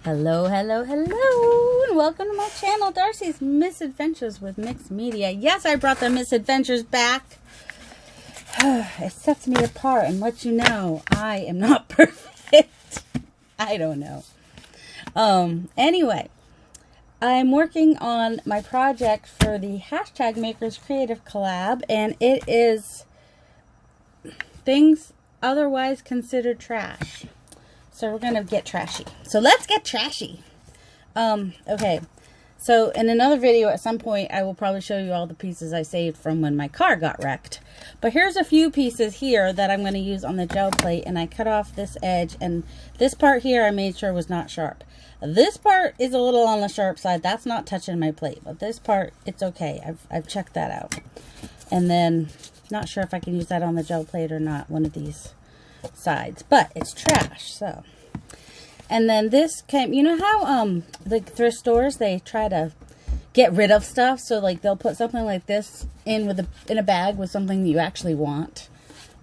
Hello, hello, hello, and welcome to my channel, Darcy's Misadventures with Mixed Media. Yes, I brought the misadventures back. It sets me apart and lets you know I am not perfect. I don't know. Anyway, I'm working on my project for the hashtag Makers Creative Collab, and it is things otherwise considered trash. So we're going to get trashy. So let's get trashy. Okay. So in another video at some point, I will probably show you all the pieces I saved from when my car got wrecked. But here's a few pieces here that I'm going to use on the gel plate. And I cut off this edge. And this part here I made sure was not sharp. This part is a little on the sharp side. That's not touching my plate. But this part, it's okay. I've checked that out. And then, not sure if I can use that on the gel plate or not. One of these sides, but it's trash. So, and then this came, you know how the thrift stores, they try to get rid of stuff, so like they'll put something like this in a bag with something you actually want.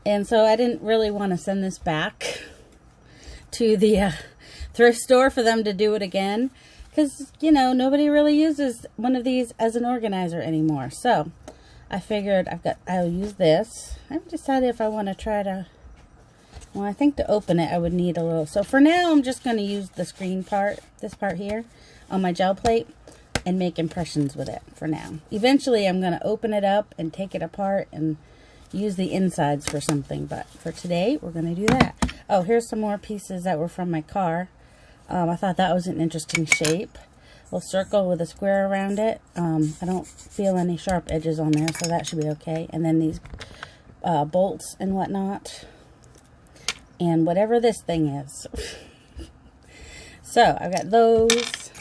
And so I didn't really want to send this back to the thrift store for them to do it again, because you know nobody really uses one of these as an organizer anymore. So I figured I'll use this. I've decided if I want to try to, well, I think to open it, I would need a little. So for now, I'm just going to use the screen part, this part here, on my gel plate and make impressions with it for now. Eventually, I'm going to open it up and take it apart and use the insides for something. But for today, we're going to do that. Oh, here's some more pieces that were from my car. I thought that was an interesting shape. A little circle with a square around it. I don't feel any sharp edges on there, so that should be okay. And then these bolts and whatnot. And whatever this thing is. So I've got those.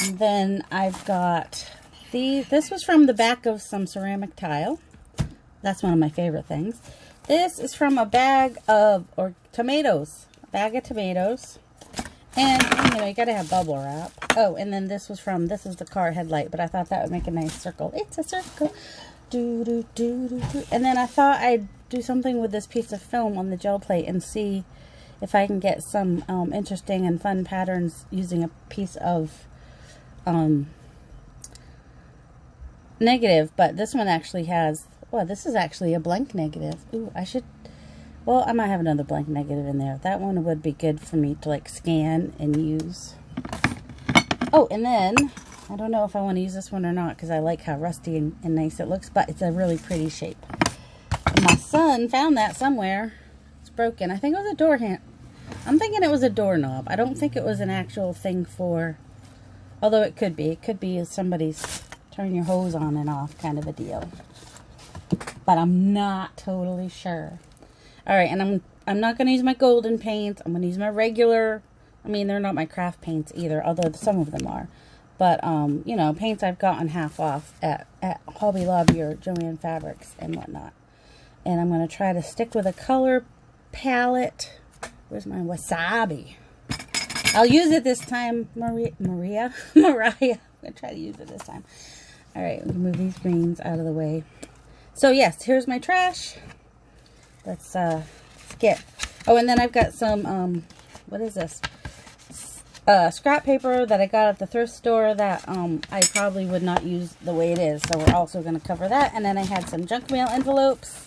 And then I've got these. This was from the back of some ceramic tile. That's one of my favorite things. This is from a bag of tomatoes. A bag of tomatoes. And you know, you gotta have bubble wrap. Oh, and then this is the car headlight, but I thought that would make a nice circle. It's a circle. And then I thought I'd do something with this piece of film on the gel plate and see if I can get some interesting and fun patterns using a piece of negative. But this one actually has, well, this is actually a blank negative. Ooh, I might have another blank negative in there. That one would be good for me to like scan and use. Oh, and then I don't know if I want to use this one or not because I like how rusty and nice it looks, but it's a really pretty shape. And my son found that somewhere. It's broken. I think it was a door handle. I'm thinking it was a doorknob. I don't think it was an actual thing for, although it could be. It could be somebody's turn your hose on and off kind of a deal. But I'm not totally sure. All right, and I'm not going to use my golden paints. I'm going to use my regular, I mean, they're not my craft paints either, although some of them are. But, you know, paints I've gotten half off at Hobby Lobby or Joann Fabrics and whatnot. And I'm going to try to stick with a color palette. Where's my wasabi? I'll use it this time, Mariah. I'm going to try to use it this time. All right, we can move these greens out of the way. So, yes, here's my trash. Let's skip. Oh, and then I've got some, what is this? Scrap paper that I got at the thrift store that I probably would not use the way it is. So we're also going to cover that. And then I had some junk mail envelopes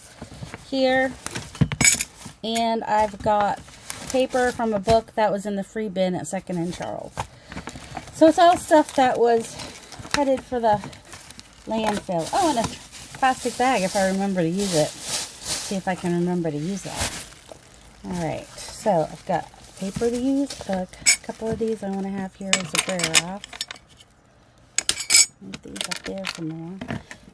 here. And I've got paper from a book that was in the free bin at 2nd and Charles. So it's all stuff that was headed for the landfill. Oh, and a plastic bag if I remember to use it. See if I can remember to use that. Alright, so I've got paper to use. A couple of these I want to have here as a wear off. Move these up there some more.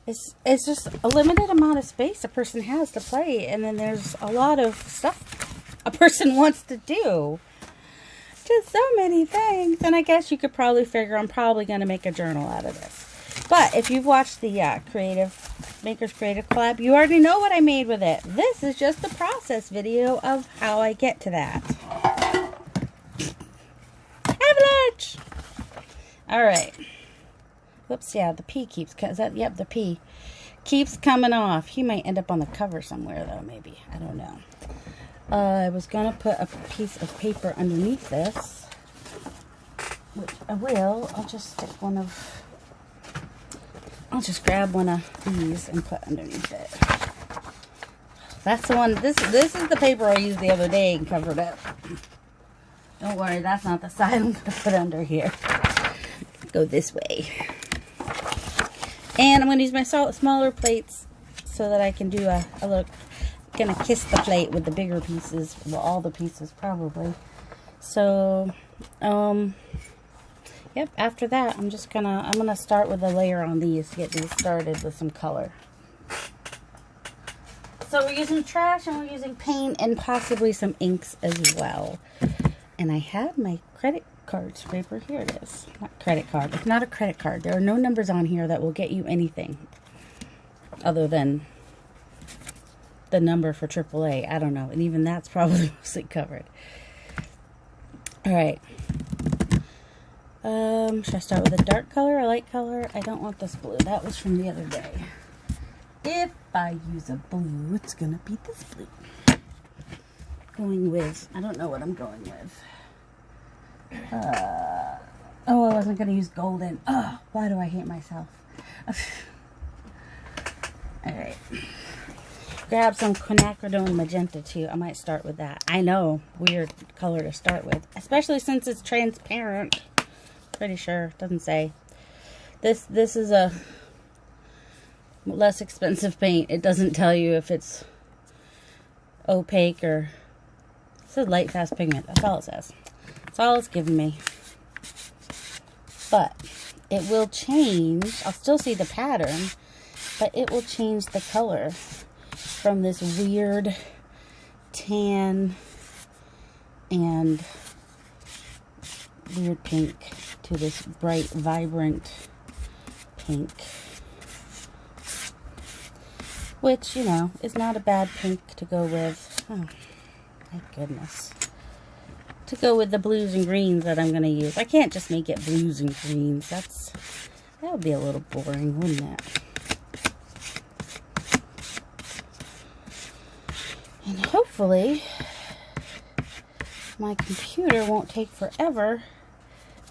It's just a limited amount of space a person has to play, and then there's a lot of stuff a person wants to do. Just so many things. And I guess you could probably figure I'm probably going to make a journal out of this. But if you've watched the Makers Creative Collab, you already know what I made with it. This is just the process video of how I get to that. Avalanche! Alright. Whoops, yeah, the P keeps, the P keeps coming off. He might end up on the cover somewhere, though, maybe. I don't know. I was going to put a piece of paper underneath this. which I will. I'll just grab one of these and put underneath it. That's the one, this is the paper I used the other day and covered up. Don't worry, that's not the side I'm going to put under here. Go this way. And I'm going to use my smaller plates so that I can do a little, going to kiss the plate with the bigger pieces, well, all the pieces probably. So, yep, after that, I'm going to start with a layer on these to get these started with some color. So we're using trash and we're using paint and possibly some inks as well. And I had my credit card scraper. Here it is. Not credit card. It's not a credit card. There are no numbers on here that will get you anything other than the number for AAA. I don't know. And even that's probably mostly covered. Alright. Should I start with a dark color or light color? I don't want this blue. That was from the other day. If I use a blue, it's going to be this blue. Going with, I don't know what I'm going with. Oh, I wasn't going to use golden. Oh, why do I hate myself? Alright. Grab some quinacridone magenta too. I might start with that. I know, weird color to start with. Especially since it's transparent. Pretty sure. Doesn't say. This is a less expensive paint. It doesn't tell you if it's opaque or... It says light fast pigment. That's all it says. That's all it's giving me. But it will change. I'll still see the pattern, but it will change the color from this weird tan and weird pink to this bright, vibrant pink. Which, you know, is not a bad pink to go with. Oh, my goodness. To go with the blues and greens that I'm going to use. I can't just make it blues and greens. That would be a little boring, wouldn't it? And hopefully, my computer won't take forever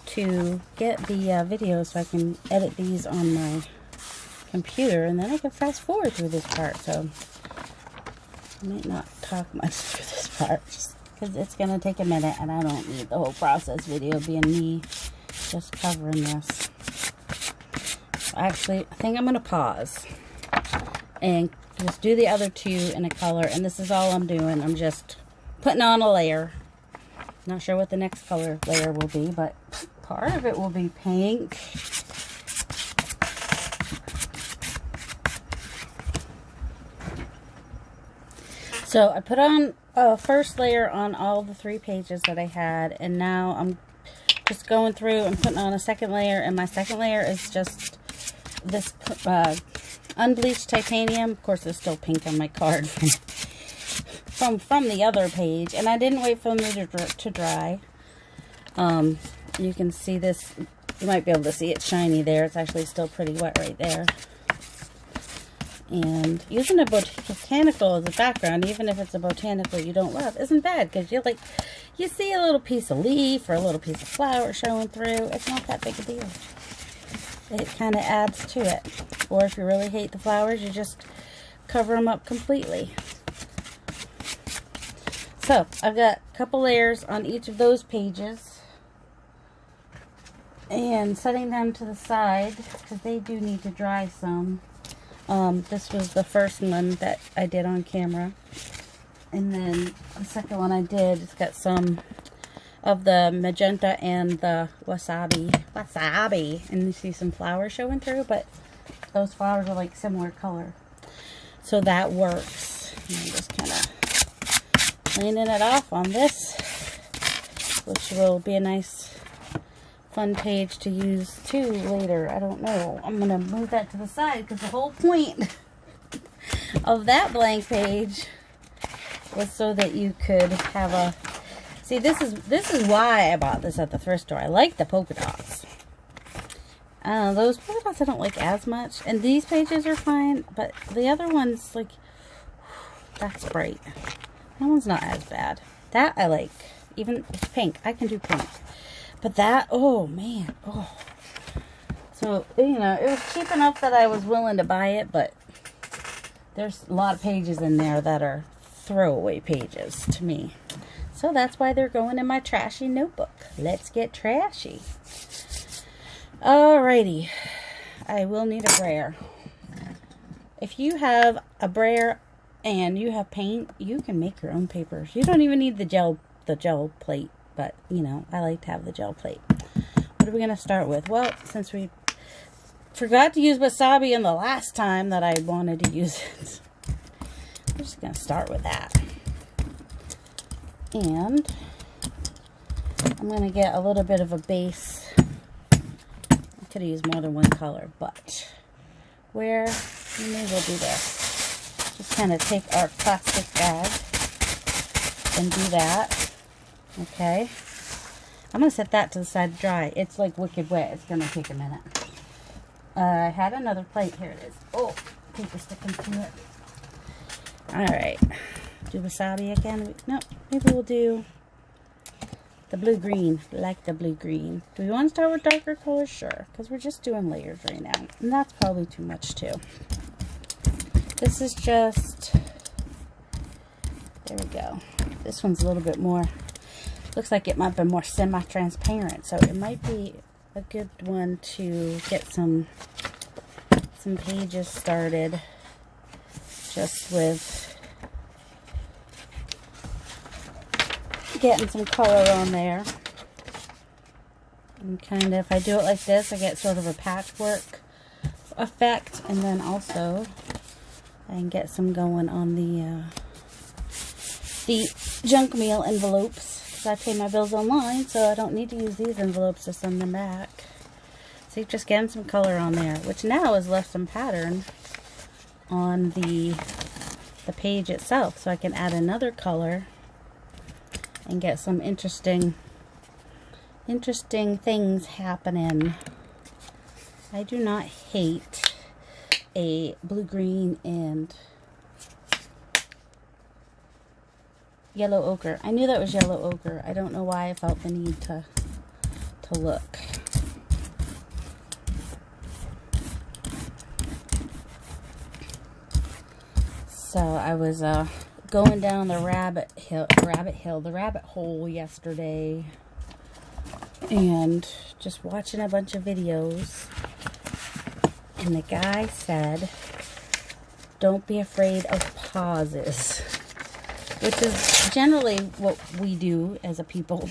to get the video so I can edit these on my computer, and then I can fast forward through this part. So I might not talk much through this part just because it's going to take a minute, and I don't need the whole process video being me just covering this. Actually, I think I'm going to pause and just do the other two in a color, and this is all I'm doing. I'm just putting on a layer. Not sure what the next color layer will be, but part of it will be pink. So I put on a first layer on all the 3 pages that I had, and now I'm just going through and putting on a second layer, and my second layer is just this unbleached titanium. Of course, it's still pink on my card from the other page, and I didn't wait for them to dry. You can see this. You might be able to see it shiny there. It's actually still pretty wet right there. And using a botanical as a background, even if it's a botanical you don't love, isn't bad, because you see a little piece of leaf or a little piece of flower showing through. It's not that big a deal. It kind of adds to it. Or if you really hate the flowers, you just cover them up completely. So I've got a couple layers on each of those pages, and setting them to the side because they do need to dry some. This was the first one that I did on camera, and then the second one I did, it's got some of the magenta and the wasabi, and you see some flowers showing through, but those flowers are like similar color, so that works. And I'm just kind of cleaning it off on this, which will be a nice fun page to use too later. I don't know. I'm gonna move that to the side because the whole point of that blank page was so that you could have a... See, this is why I bought this at the thrift store. I like the polka dots. Those polka dots I don't like as much, and these pages are fine, but the other one's like, that's bright. That one's not as bad. That I like. Even it's pink. I can do pink. But that, oh man, oh. So, you know, it was cheap enough that I was willing to buy it, but there's a lot of pages in there that are throwaway pages to me. So that's why they're going in my trashy notebook. Let's get trashy. Alrighty. I will need a brayer. If you have a brayer and you have paint, you can make your own papers. You don't even need the gel plate, but you know, I like to have the gel plate. What are we going to start with? Well, since we forgot to use wasabi in the last time that I wanted to use it, we're just going to start with that. And I'm going to get a little bit of a base. I could have used more than one color, but we may as well do this. Just kind of take our plastic bag and do that. Okay. I'm going to set that to the side to dry. It's like wicked wet. It's going to take a minute. I had another plate. Here it is. Oh, paper sticking to it. Alright. Do wasabi again? No, maybe we'll do the blue-green. I like the blue-green. Do we want to start with darker colors? Sure, because we're just doing layers right now. And that's probably too much, too. This is just... There we go. This one's a little bit more... Looks like it might be more semi-transparent, so it might be a good one to get some pages started just with getting some color on there. And kind of, if I do it like this, I get sort of a patchwork effect, and then also I can get some going on the junk mail envelopes. I pay my bills online, so I don't need to use these envelopes to send them back. So just getting some color on there, which now has left some pattern on the page itself, so I can add another color and get some interesting things happening. I do not hate a blue-green and yellow ochre. I knew that was yellow ochre. I don't know why I felt the need to look. So I was going down the rabbit hole yesterday, and just watching a bunch of videos, and the guy said, don't be afraid of pauses. Which is generally what we do as a people,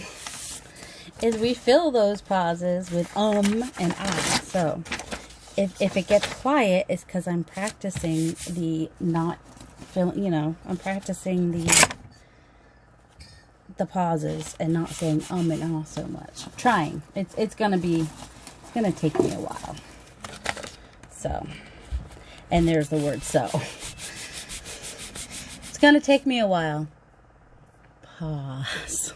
is we fill those pauses with and ah. So if it gets quiet, it's because I'm practicing the not filling, you know, I'm practicing the pauses and not saying and ah so much. I'm trying. It's gonna take me a while. So, and there's the word so. Gonna take me a while. Pause.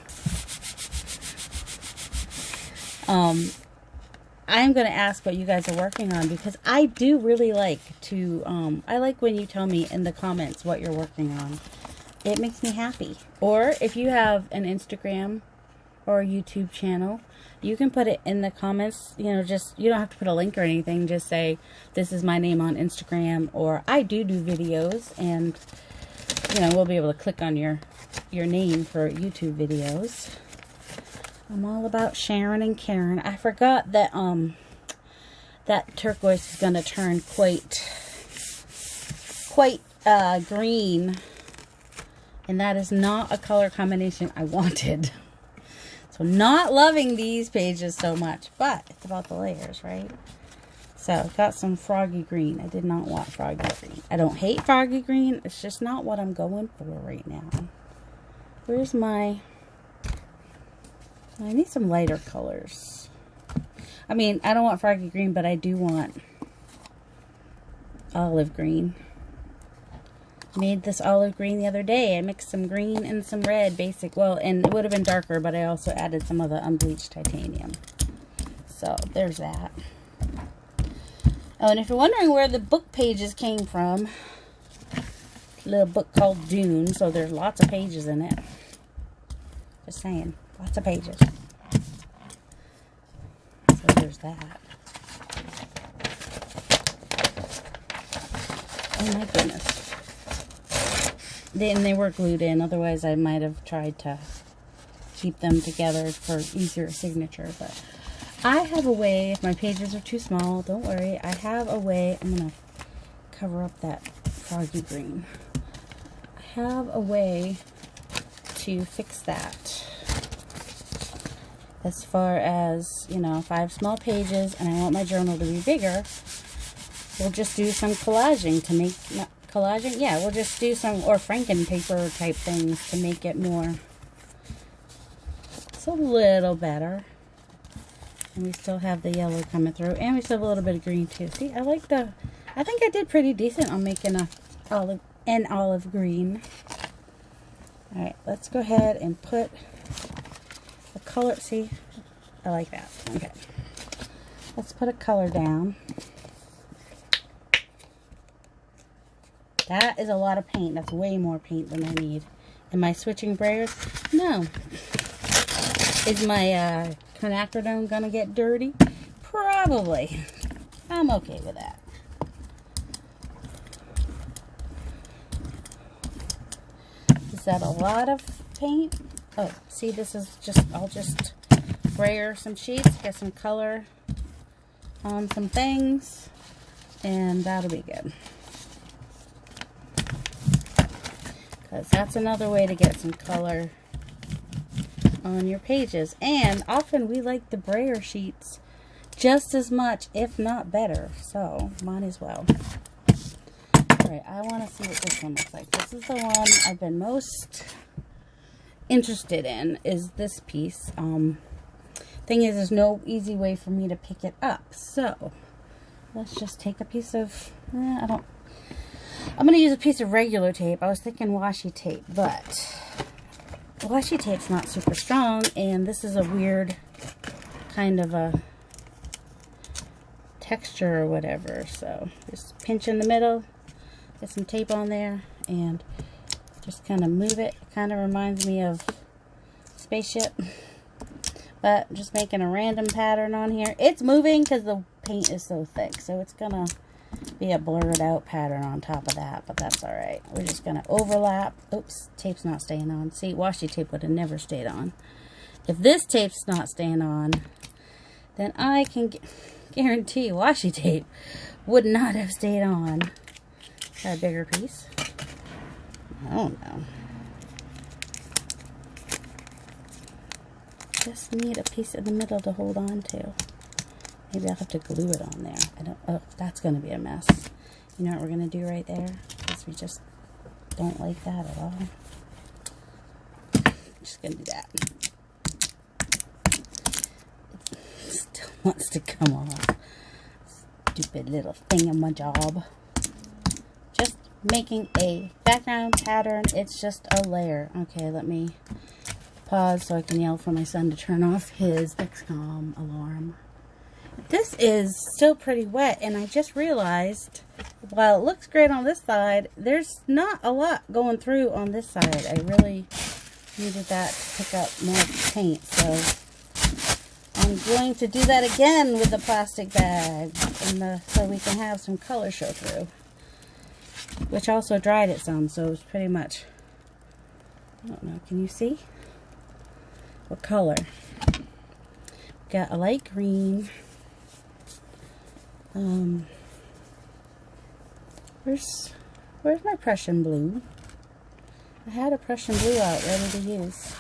I'm gonna ask what you guys are working on, because I do really like to I like when you tell me in the comments what you're working on. It makes me happy. Or if you have an Instagram or a YouTube channel, you can put it in the comments. You know, just, you don't have to put a link or anything. Just say, this is my name on Instagram, or I do videos, and you know, we'll be able to click on your name for YouTube videos. I'm all about sharing and caring. I forgot that that turquoise is going to turn quite green, and that is not a color combination I wanted. So not loving these pages so much, but it's about the layers, right? So I've got some froggy green. I did not want froggy green. I don't hate froggy green. It's just not what I'm going for right now. Where's my... I need some lighter colors. I mean, I don't want froggy green, but I do want olive green. Made this olive green the other day. I mixed some green and some red, basic. Well, and it would have been darker, but I also added some of the unbleached titanium. So there's that. Oh, and if you're wondering where the book pages came from, a little book called Dune, so there's lots of pages in it. Just saying, lots of pages. there's that. Oh my goodness. They were glued in, otherwise I might have tried to keep them together for easier signature. But I have a way, if my pages are too small, don't worry, I have a way. I'm going to cover up that froggy green. I have a way to fix that. As far as, you know, if I have small pages and I want my journal to be bigger, we'll just do some collaging to make, not collaging? Yeah, we'll just do some, or Franken-paper type things to make it more, it's a little better. And we still have the yellow coming through, and we still have a little bit of green too. See, I like the, I think I did pretty decent on making an olive green. Alright, let's go ahead and put the color, see, I like that. Okay, let's put a color down. That is a lot of paint. That's way more paint than I need. Am I switching brayers? No. Is my quinacridone gonna get dirty? Probably. I'm okay with that. Is that a lot of paint? Oh, see, this is just, I'll just brayer some sheets, get some color on some things, and that'll be good. Because that's another way to get some color on your pages. And often we like the brayer sheets just as much, if not better. So, might as well. Alright, I want to see what this one looks like. This is the one I've been most interested in, is this piece. Thing is, there's no easy way for me to pick it up. So, let's just take a piece of, I'm going to use a piece of regular tape. I was thinking washi tape, but washi tape's not super strong, and this is a weird kind of a texture or whatever. So just pinch in the middle, get some tape on there, and just kind of move it. It kind of reminds me of spaceship, but just making a random pattern on here. It's moving because the paint is so thick, so it's going to be a blurred out pattern on top of that, but that's alright. We're just going to overlap. Oops, tape's not staying on. See, washi tape would have never stayed on. If this tape's not staying on, then I can guarantee washi tape would not have stayed on. Got a bigger piece? I don't know. Just need a piece in the middle to hold on to. Maybe I'll have to glue it on there. Oh, that's going to be a mess. You know what we're going to do right there? Because we just don't like that at all. Just going to do that. It still wants to come off. Stupid little thingamajob. Just making a background pattern. It's just a layer. Okay, let me pause so I can yell for my son to turn off his XCOM alarm. This is still pretty wet, and I just realized, while it looks great on this side, there's not a lot going through on this side. I really needed that to pick up more paint, so I'm going to do that again with the plastic bag, so we can have some color show through, which also dried it some, so it's pretty much, I don't know, can you see? What color? Got a light green. Where's my Prussian blue? I had a Prussian blue out ready to use.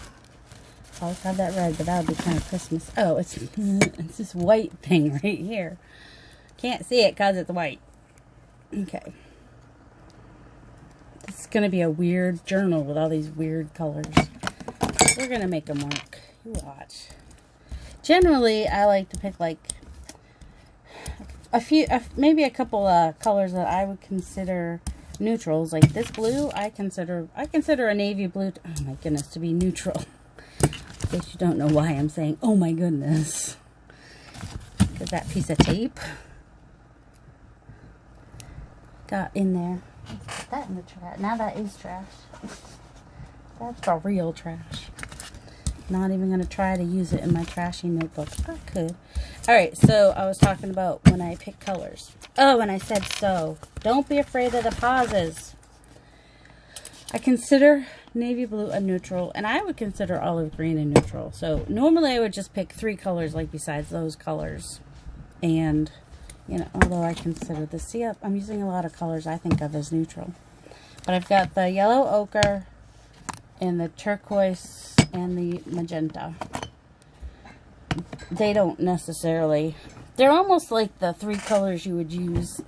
I always have that red, but that would be kind of Christmas. Oh, it's this white thing right here. Can't see it because it's white. Okay. This is going to be a weird journal with all these weird colors. We're going to make them work. You watch. Generally, I like to pick like maybe a couple colors that I would consider neutrals. Like this blue, I consider a navy blue. Oh my goodness, to be neutral. In case you don't know why I'm saying, oh my goodness. Because that piece of tape got in there. Put that in the trash. Now that is trash. That's the real trash. Not even going to try to use it in my trashy notebook. I could. Alright, so I was talking about when I pick colors. Oh, and I said so. Don't be afraid of the pauses. I consider navy blue a neutral, and I would consider olive green a neutral. So normally I would just pick 3 colors, like besides those colors. And, you know, although I consider this, see, I'm using a lot of colors I think of as neutral. But I've got the yellow ochre and the turquoise and the magenta. They don't necessarily, they're almost like the 3 colors you would use,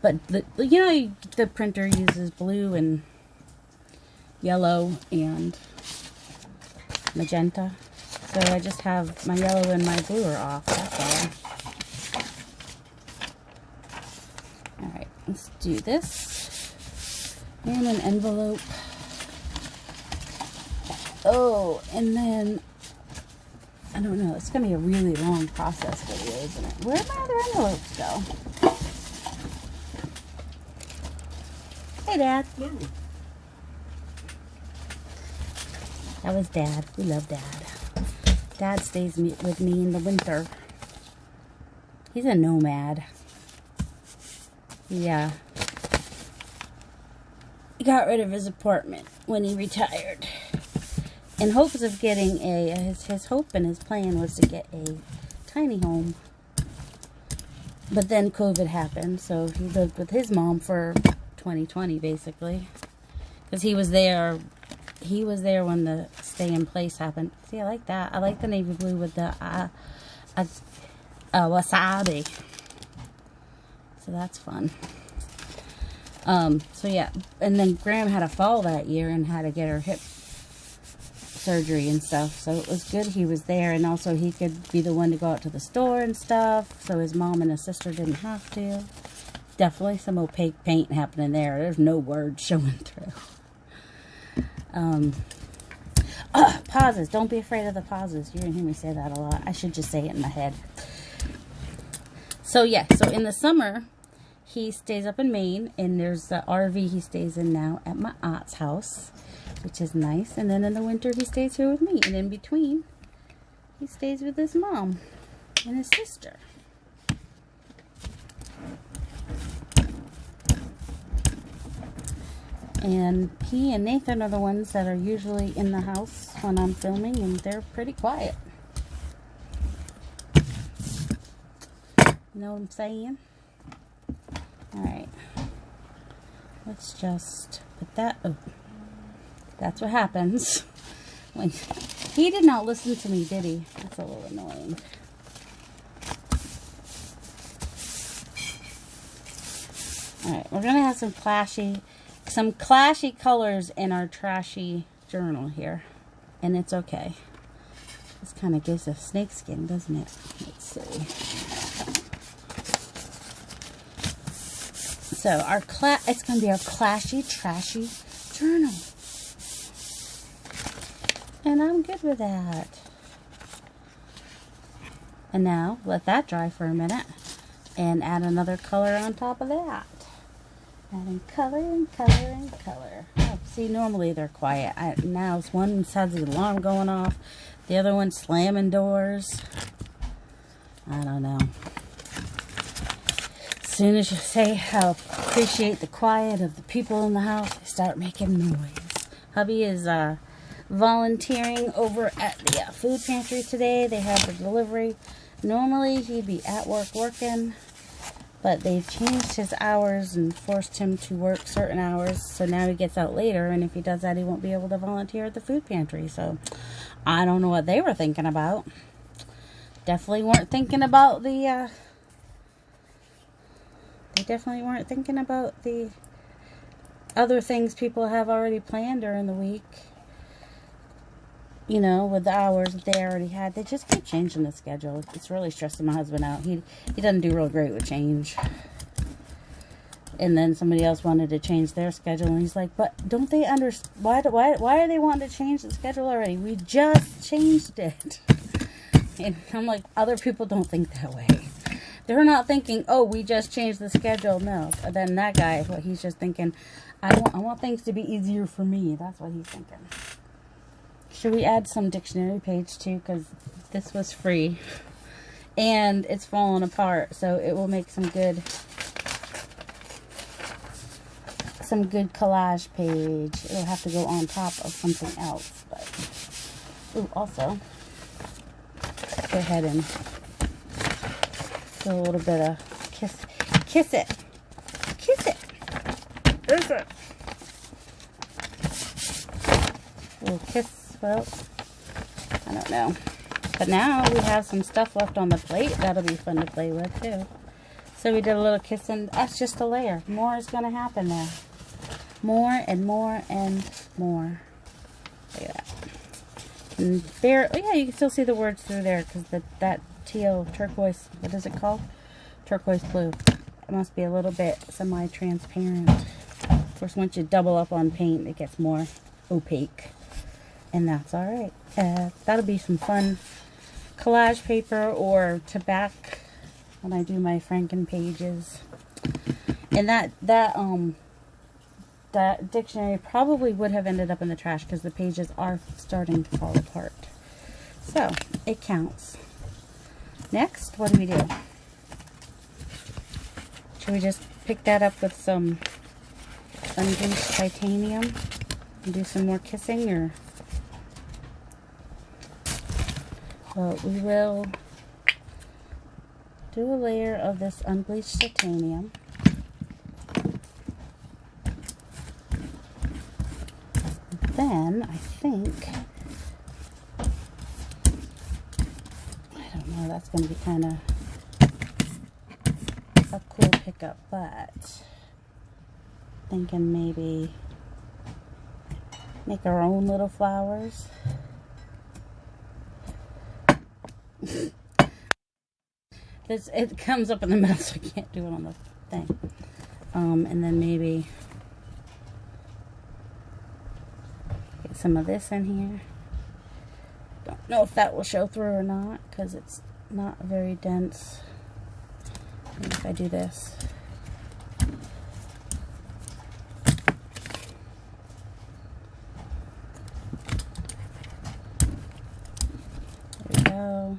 but you know, the printer uses blue and yellow and magenta, so I just have my yellow and my blue are off, that's all. Alright, let's do this in an envelope. Oh, and then I don't know, it's gonna be a really long process video, isn't it? Where'd my other envelopes go? Hey, Dad. Yeah. That was Dad. We love Dad. Dad stays with me in the winter. He's a nomad. Yeah. He got rid of his apartment when he retired. In hopes of getting his hope and his plan was to get a tiny home. But then COVID happened, so he lived with his mom for 2020, basically. Because he was there when the stay in place happened. See, I like that. I like the navy blue with the wasabi. So that's fun. So yeah, and then Graham had a fall that year and had to get her hip surgery and stuff. So it was good he was there, and also he could be the one to go out to the store and stuff. So his mom and his sister didn't have to. Definitely some opaque paint happening there. There's no words showing through. Pauses. Don't be afraid of the pauses. You're going to hear me say that a lot. I should just say it in my head. So yeah, so in the summer, he stays up in Maine, and there's the RV he stays in now at my aunt's house, which is nice. And then in the winter, he stays here with me. And in between, he stays with his mom and his sister. And he and Nathan are the ones that are usually in the house when I'm filming, and they're pretty quiet. You know what I'm saying? Alright. Let's just put that... Oh, that's what happens. When he did not listen to me, did he? That's a little annoying. Alright, we're going to have some clashy colors in our trashy journal here, and it's okay. This kind of gives a snake skin, doesn't it? Let's see. So it's going to be our clashy, trashy journal, and I'm good with that. And now let that dry for a minute, and add another color on top of that. Adding color and color and color. Oh, see, normally they're quiet. Now one has the alarm going off. The other one's slamming doors. I don't know. As soon as you say how appreciate the quiet of the people in the house, they start making noise. Hubby is volunteering over at the food pantry today. They have the delivery. Normally he'd be at work working, but they've changed his hours and forced him to work certain hours, so now he gets out later, and if he does that, he won't be able to volunteer at the food pantry. So I don't know what they were thinking about. Definitely weren't thinking about the other things people have already planned during the week. You know, with the hours that they already had. They just keep changing the schedule. It's really stressing my husband out. He doesn't do real great with change. And then somebody else wanted to change their schedule, and he's like, but don't they understand? Why are they wanting to change the schedule already? We just changed it. And I'm like, other people don't think that way. They're not thinking, oh, we just changed the schedule. No. But then that guy, he's just thinking, I want things to be easier for me. That's what he's thinking. Should we add some dictionary page too? Because this was free. And it's falling apart. So it will make some good collage page. It'll have to go on top of something else. But, ooh, also, go ahead and do a little bit of kiss it. Kiss it. Kiss it. A little kiss, well, I don't know. But now we have some stuff left on the plate. That'll be fun to play with too. So we did a little kiss, and that's just a layer. More is going to happen there. More and more and more. Look at that. And there, oh yeah, you can still see the words through there because that teal turquoise, what is it called? Turquoise blue. It must be a little bit semi-transparent. Of course, once you double up on paint, it gets more opaque. And that's alright. That'll be some fun collage paper or to back when I do my Franken pages. And that dictionary probably would have ended up in the trash because the pages are starting to fall apart. So, it counts. Next, what do? Should we just pick that up with some unbleached titanium and do some more kissing, or? Well, we will do a layer of this unbleached titanium. Then, I think, I don't know, that's going to be kind of a cool pickup, but thinking maybe make our own little flowers. It comes up in the middle, so I can't do it on the thing. And then maybe get some of this in here. Don't know if that will show through or not because it's not very dense. Maybe if I do this. There we go.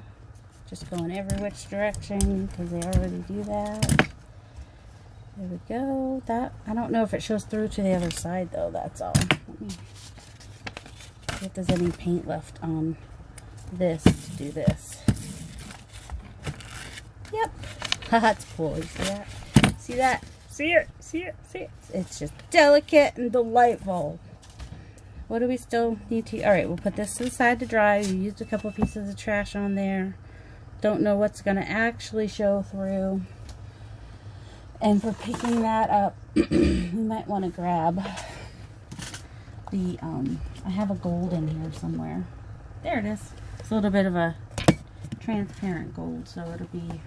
Just going every which direction because they already do that. There we go. That, I don't know if it shows through to the other side though, that's all. Let me see if there's any paint left on this to do this. Yep. That's cool. You see that? See that? See it? See it? See it? It's just delicate and delightful. What do we still need to... Alright, we'll put this to the side to dry. We used a couple pieces of trash on there. Don't know what's going to actually show through. And for picking that up, we might want to grab the, I have a gold in here somewhere. There it is. It's a little bit of a transparent gold, so it'll be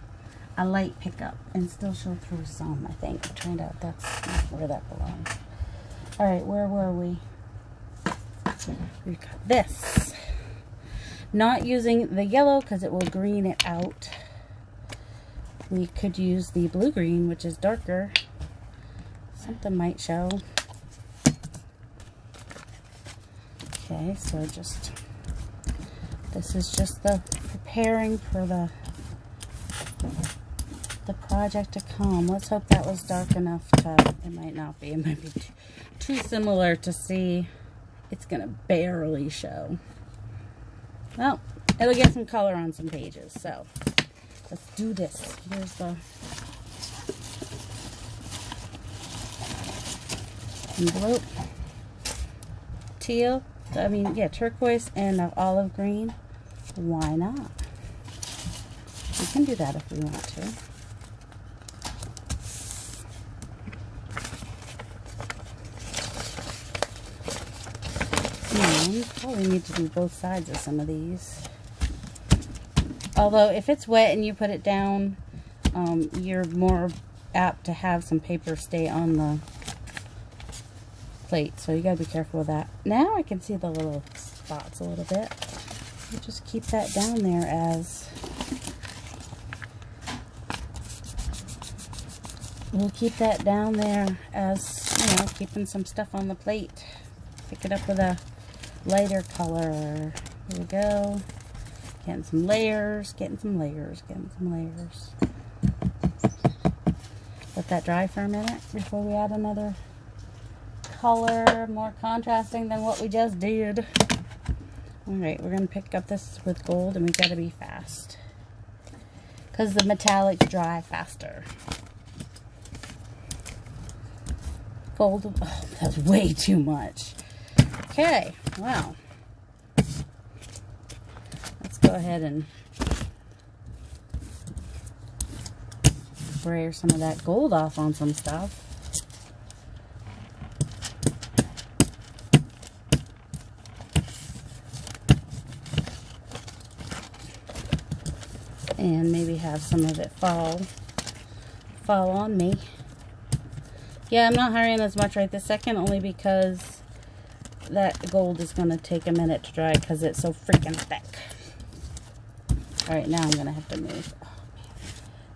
a light pickup and still show through some, I think. It turned out that's not where that belongs. Alright, where were we? We got this. Not using the yellow because it will green it out. We could use the blue-green, which is darker. Something might show. Okay, so just, this is just the preparing for the project to come. Let's hope that was dark enough to, it might not be. It might be too similar to see. It's going to barely show. Well, it'll get some color on some pages, so let's do this. Here's the envelope. Teal, I mean, yeah, turquoise and olive green. Why not? We can do that if we want to. And probably need to do both sides of some of these. Although if it's wet and you put it down, you're more apt to have some paper stay on the plate. So you gotta be careful with that. Now I can see the little spots a little bit. We'll just keep that down there as... We'll keep that down there as, you know, keeping some stuff on the plate. Pick it up with a lighter color. Here we go. Getting some layers, getting some layers, getting some layers. Let that dry for a minute before we add another color, more contrasting than what we just did. Alright, we're going to pick up this with gold, and we've got to be fast, because the metallics dry faster. Gold, oh, that's way too much. Okay, well, let's go ahead and spray some of that gold off on some stuff. And maybe have some of it fall on me. Yeah, I'm not hurrying as much right this second, only because that gold is going to take a minute to dry because it's so freaking thick. Alright, now I'm going to have to move. Oh, man.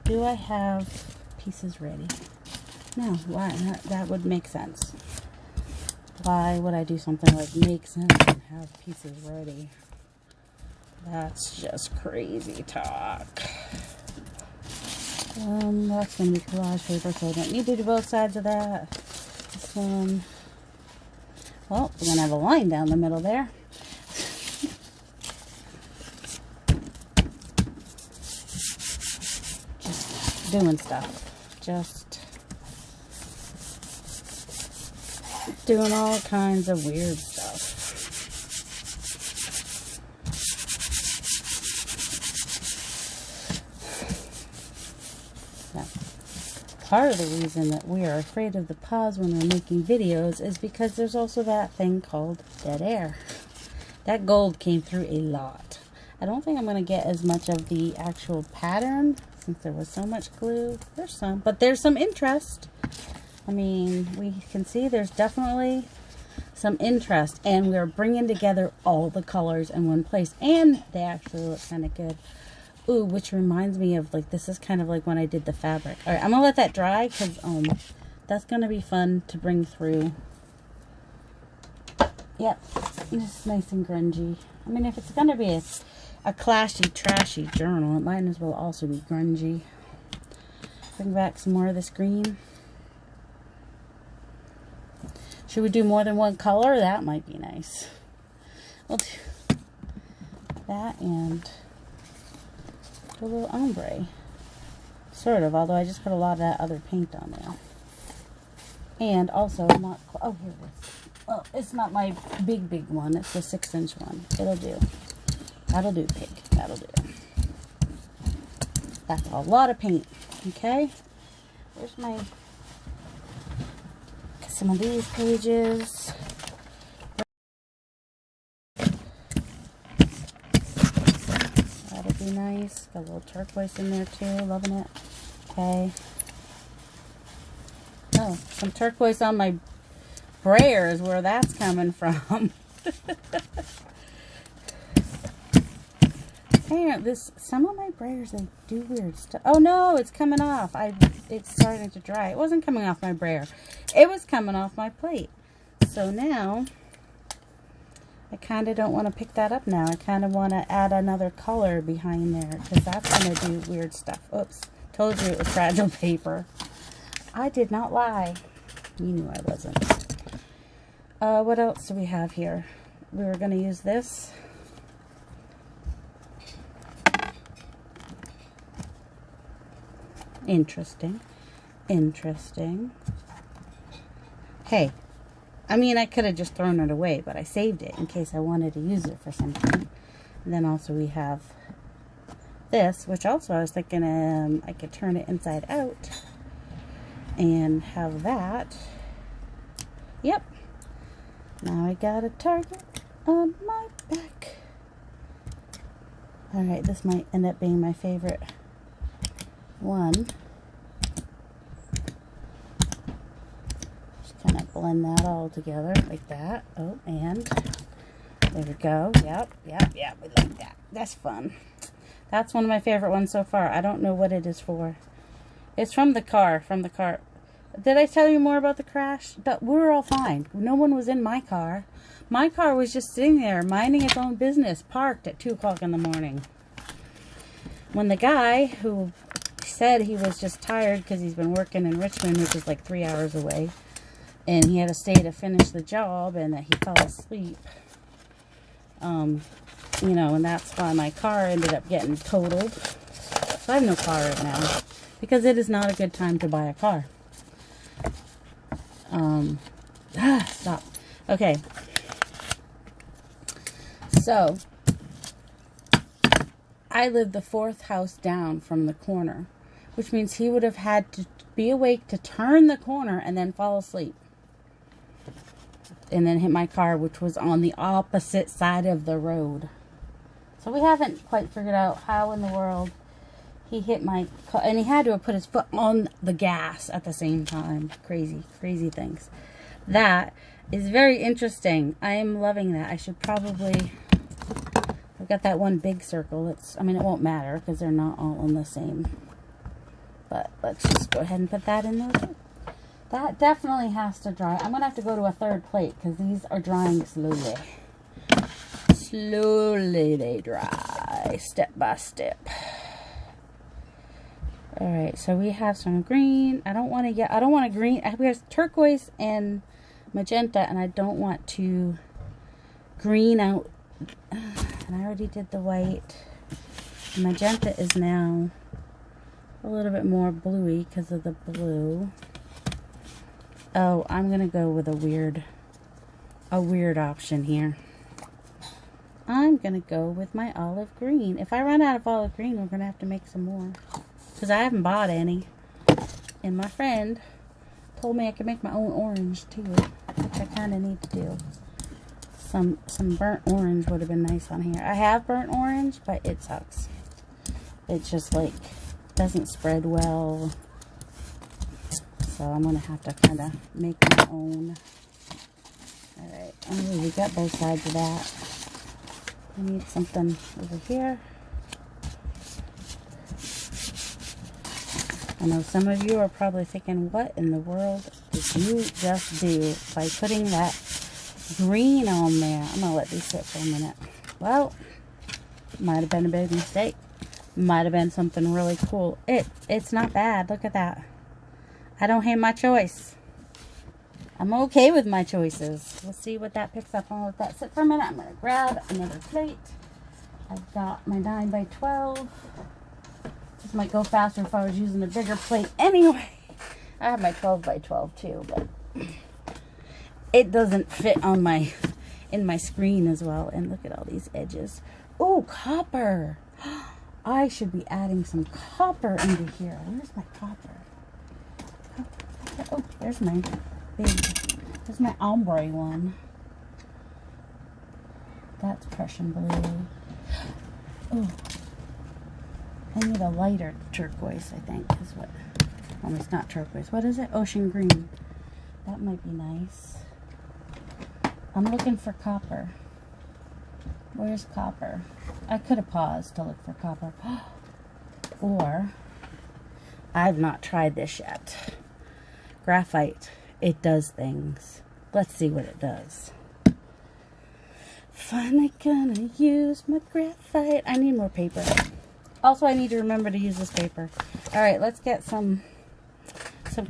Do I have pieces ready? No, why? That would make sense. Why would I do something like make sense and have pieces ready? That's just crazy talk. That's going to be collage paper, so I don't need to do both sides of that. This one. Well, we're going to have a line down the middle there. Just doing stuff. Just doing all kinds of weird stuff. Part of the reason that we are afraid of the pause when we're making videos is because there's also that thing called dead air. That gold came through a lot. I don't think I'm going to get as much of the actual pattern since there was so much glue. There's some, but there's some interest. I mean, we can see there's definitely some interest, and we're bringing together all the colors in one place, and they actually look kind of good. Ooh, which reminds me of, like, this is kind of like when I did the fabric. Alright, I'm going to let that dry because that's going to be fun to bring through. Yep, it's nice and grungy. I mean, if it's going to be a clashy, trashy journal, it might as well also be grungy. Bring back some more of this green. Should we do more than one color? That might be nice. We'll do that and a little ombre, sort of, although I just put a lot of that other paint on there. And also, not, oh, here it is. Well, it's not my big one, it's the 6-inch one. It'll do. That'll do, pig. That'll do. That's a lot of paint. Okay? Where's my, some of these pages. Be nice. Got a little turquoise in there too. Loving it. Okay. Oh, some turquoise on my brayer is where that's coming from. Apparently, some of my brayers, they do weird stuff. Oh no, it's coming off. It's starting to dry. It wasn't coming off my brayer. It was coming off my plate. So now I kind of don't want to pick that up now. I kind of want to add another color behind there because that's going to do weird stuff. Oops. Told you it was fragile paper. I did not lie. You knew I wasn't. What else do we have here? We were going to use this. Interesting. Interesting. Hey. I mean, I could have just thrown it away, but I saved it in case I wanted to use it for something. And then also we have this, which also I was thinking I could turn it inside out and have that. Yep. Now I got a target on my back. Alright, this might end up being my favorite one. Kind of blend that all together like that. Oh, and there we go. Yep, we like that. That's fun. That's one of my favorite ones so far. I don't know what it is for. It's from the car, Did I tell you more about the crash? But we were all fine. No one was in my car. My car was just sitting there minding its own business, parked at 2 o'clock in the morning. When the guy who said he was just tired because he's been working in Richmond, which is like 3 hours away, and he had to stay to finish the job, and that he fell asleep, you know, and that's why my car ended up getting totaled. So I have no car right now because it is not a good time to buy a car. Stop. Okay. So I lived the 4th house down from the corner, which means he would have had to be awake to turn the corner and then fall asleep. And then hit my car, which was on the opposite side of the road. So we haven't quite figured out how in the world he hit my car. And he had to have put his foot on the gas at the same time. Crazy, crazy things. That is very interesting. I am loving that. I should probably... I've got that one big circle. I mean, it won't matter because they're not all on the same. But let's just go ahead and put that in there. That definitely has to dry. I'm going to have to go to a 3rd plate because these are drying slowly. Slowly they dry, step by step. Alright, so we have some green. I don't want a green. We have turquoise and magenta, and I don't want to green out. And I already did the white. Magenta is now a little bit more bluey because of the blue. Oh, I'm going to go with a weird option here. I'm going to go with my olive green. If I run out of olive green, we're going to have to make some more. Because I haven't bought any. And my friend told me I could make my own orange too. Which I kind of need to do. Some burnt orange would have been nice on here. I have burnt orange, but it sucks. It's just like, doesn't spread well. So I'm going to have to kind of make my own. Alright, oh, we got both sides of that. I need something over here. I know some of you are probably thinking, what in the world did you just do by putting that green on there? I'm going to let these sit for a minute. Well, might have been a big mistake. Might have been something really cool. It's not bad. Look at that. I don't hate my choice. I'm okay with my choices. We'll see what that picks up. I'll let that sit for a minute. I'm going to grab another plate. I've got my 9x12. This might go faster if I was using a bigger plate anyway. I have my 12x12 too, but it doesn't fit on in my screen as well. And look at all these edges. Oh, copper. I should be adding some copper into here. Where's my copper? Oh, there's my there's my ombre one. That's Prussian blue. Oh, I need a lighter turquoise, I think, is what. Oh, it's not turquoise. What is it? Ocean green. That might be nice. I'm looking for copper. Where's copper? I could have paused to look for copper. Or, I've not tried this yet. Graphite. It does things. Let's see what it does. Finally gonna use my graphite. I need more paper. Also, I need to remember to use this paper. Alright, let's get some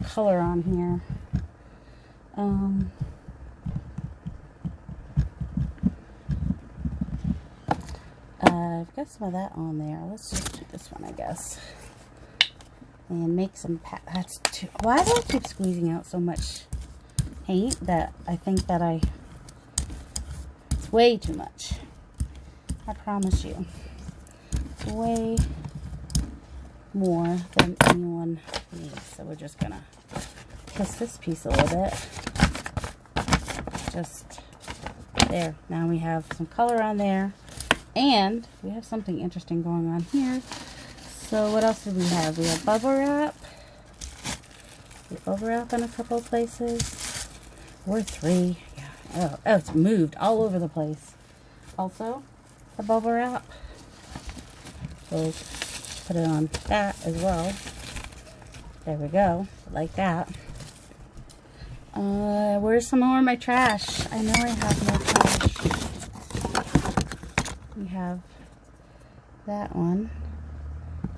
color on here. I've got some of that on there. Let's just do this one, I guess. And make some that's too. Why do I keep squeezing out so much paint that I think that it's way too much. I promise you. It's way more than anyone needs. So we're just gonna kiss this piece a little bit. Just there. Now we have some color on there. And we have something interesting going on here. So what else do we have? We have bubble wrap. We have bubble wrap in a couple of places. Or 3. Yeah. Oh, it's moved all over the place. Also, the bubble wrap. We'll put it on that as well. There we go. Like that. Where's some more of my trash? I know I have more trash. We have that one,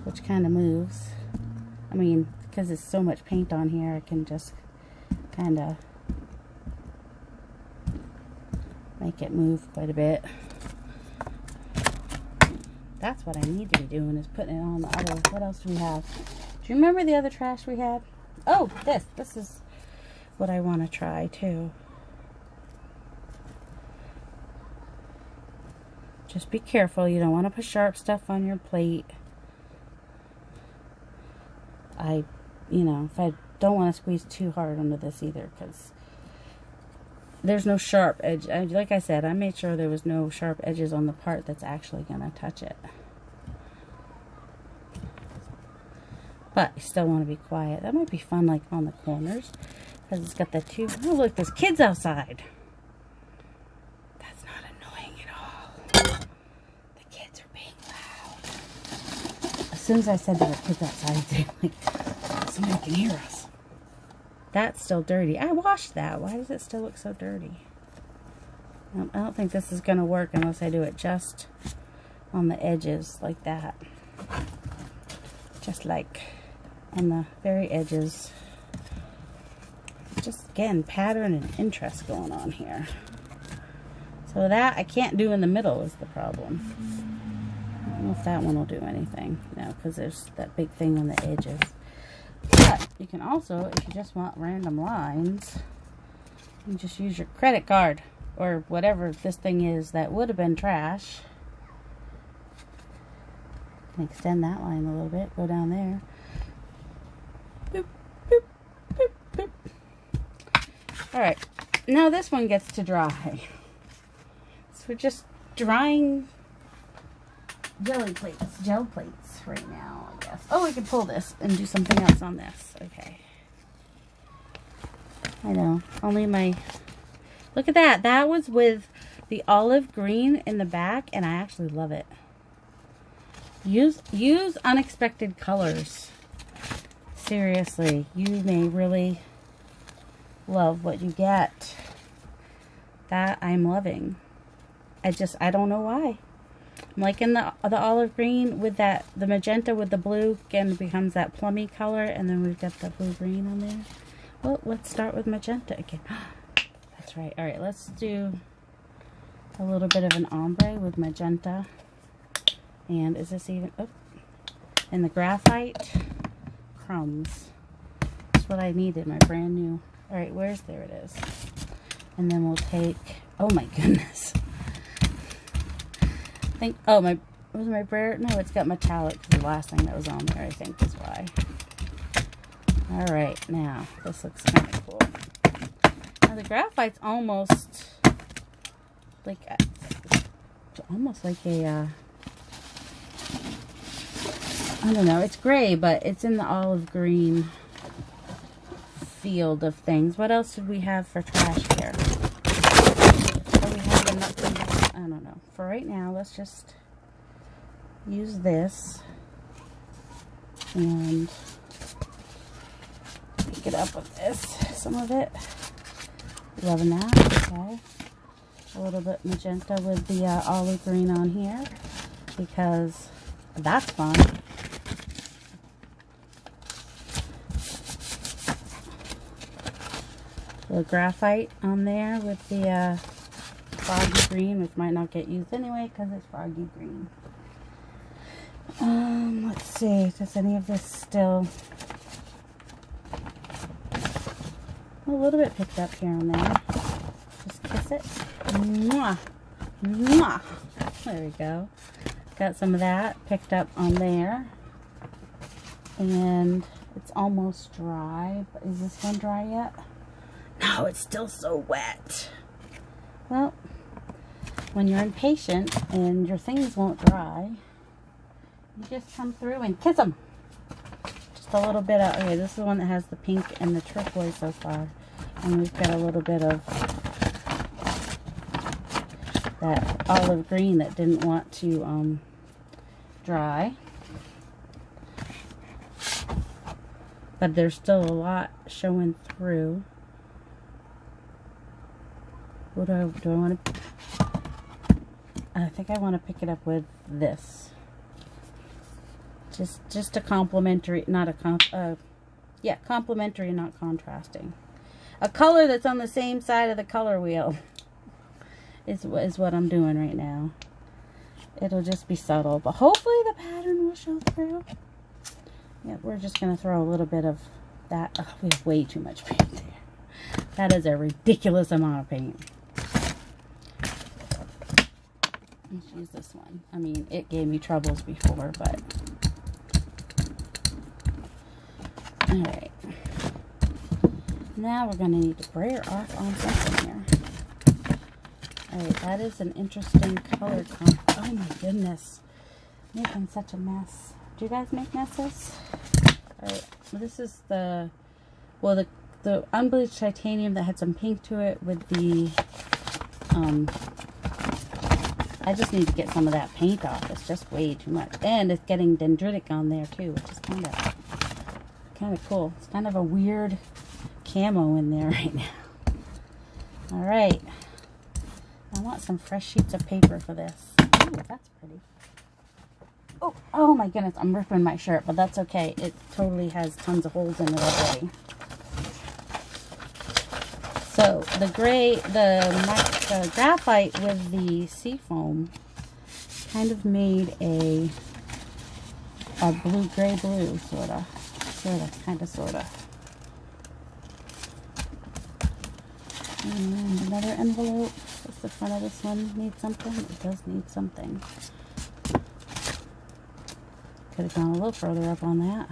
which kind of moves. I mean, because there's so much paint on here, I can just kind of make it move quite a bit. That's what I need to be doing, is putting it on the other. What else do we have? Do you remember the other trash we had? Oh, this is what I want to try too. Just be careful, you don't want to put sharp stuff on your plate. You know, if I don't want to squeeze too hard onto this either, because there's no sharp edge. Like I said, I made sure there was no sharp edges on the part that's actually going to touch it. But I still want to be quiet. That might be fun, like on the corners, because it's got the two. Oh, look, there's kids outside. That's not annoying at all. The kids are being loud. As soon as I said there were kids outside, they were like, somebody can hear us. That's still dirty. I washed that. Why does it still look so dirty? I don't think this is going to work unless I do it just on the edges like that. Just like on the very edges. Just again, pattern and interest going on here. So that I can't do in the middle is the problem. I don't know if that one will do anything. No, because there's that big thing on the edges. But you can also, if you just want random lines, you just use your credit card or whatever this thing is that would have been trash. You can extend that line a little bit, go down there. Boop, boop, boop, boop. Alright, now this one gets to dry. So we're just drying gel plates right now, I guess. Oh, we can pull this and do something else on this. Okay. I know. Only my... Look at that. That was with the olive green in the back, and I actually love it. Use unexpected colors. Seriously. You may really love what you get. That I'm loving. I don't know why. I'm liking the olive green with that, the magenta with the blue, again becomes that plummy color, and then we've got the blue green on there. Well, let's start with magenta again. That's right. All right, let's do a little bit of an ombre with magenta. And is this even, oh, and the graphite crumbs. That's what I needed, my brand new. All right, there it is. And then we'll take, oh my goodness. Was my brayer? No, it's got metallic. The last thing that was on there, I think, is why. All right, now this looks kind of cool. Now the graphite's almost like a, I don't know. It's gray, but it's in the olive green field of things. What else did we have for trash here? We have enough. I don't know. For right now, let's just use this and pick it up with this. Some of it. Loving that. Okay. A little bit magenta with the olive green on here because that's fun. The graphite on there with the foggy green, which might not get used anyway because it's foggy green. Let's see, does any of this still... A little bit picked up here and there. Just kiss it. Mwah! Mwah! There we go. Got some of that picked up on there. And it's almost dry. But is this one dry yet? No, it's still so wet. Well, when you're impatient and your things won't dry, you just come through and kiss them. Just a little bit of, okay, this is the one that has the pink and the turquoise so far. And we've got a little bit of that olive green that didn't want to dry. But there's still a lot showing through. What do I want to... I think I want to pick it up with this. Just a complementary, not a yeah, complementary, not contrasting. A color that's on the same side of the color wheel is what I'm doing right now. It'll just be subtle, but hopefully the pattern will show through. Yeah, we're just going to throw a little bit of that. Oh, we have way too much paint there. That is a ridiculous amount of paint. Let's use this one. I mean, it gave me troubles before, but... Alright. Now we're going to need to brayer off on something here. Alright, that is an interesting color comp. Oh my goodness. Making such a mess. Do you guys make messes? Alright, this is the unbleached titanium that had some pink to it with the, I just need to get some of that paint off. It's just way too much. And it's getting dendritic on there too, which is kind of cool. It's kind of a weird camo in there right now. Alright. I want some fresh sheets of paper for this. Ooh, that's pretty. Oh my goodness, I'm ripping my shirt, but that's okay. It totally has tons of holes in it already. So the gray, the graphite with the seafoam kind of made a gray blue, sorta, kinda. And another envelope. Does the front of this one need something? It does need something. Could have gone a little further up on that.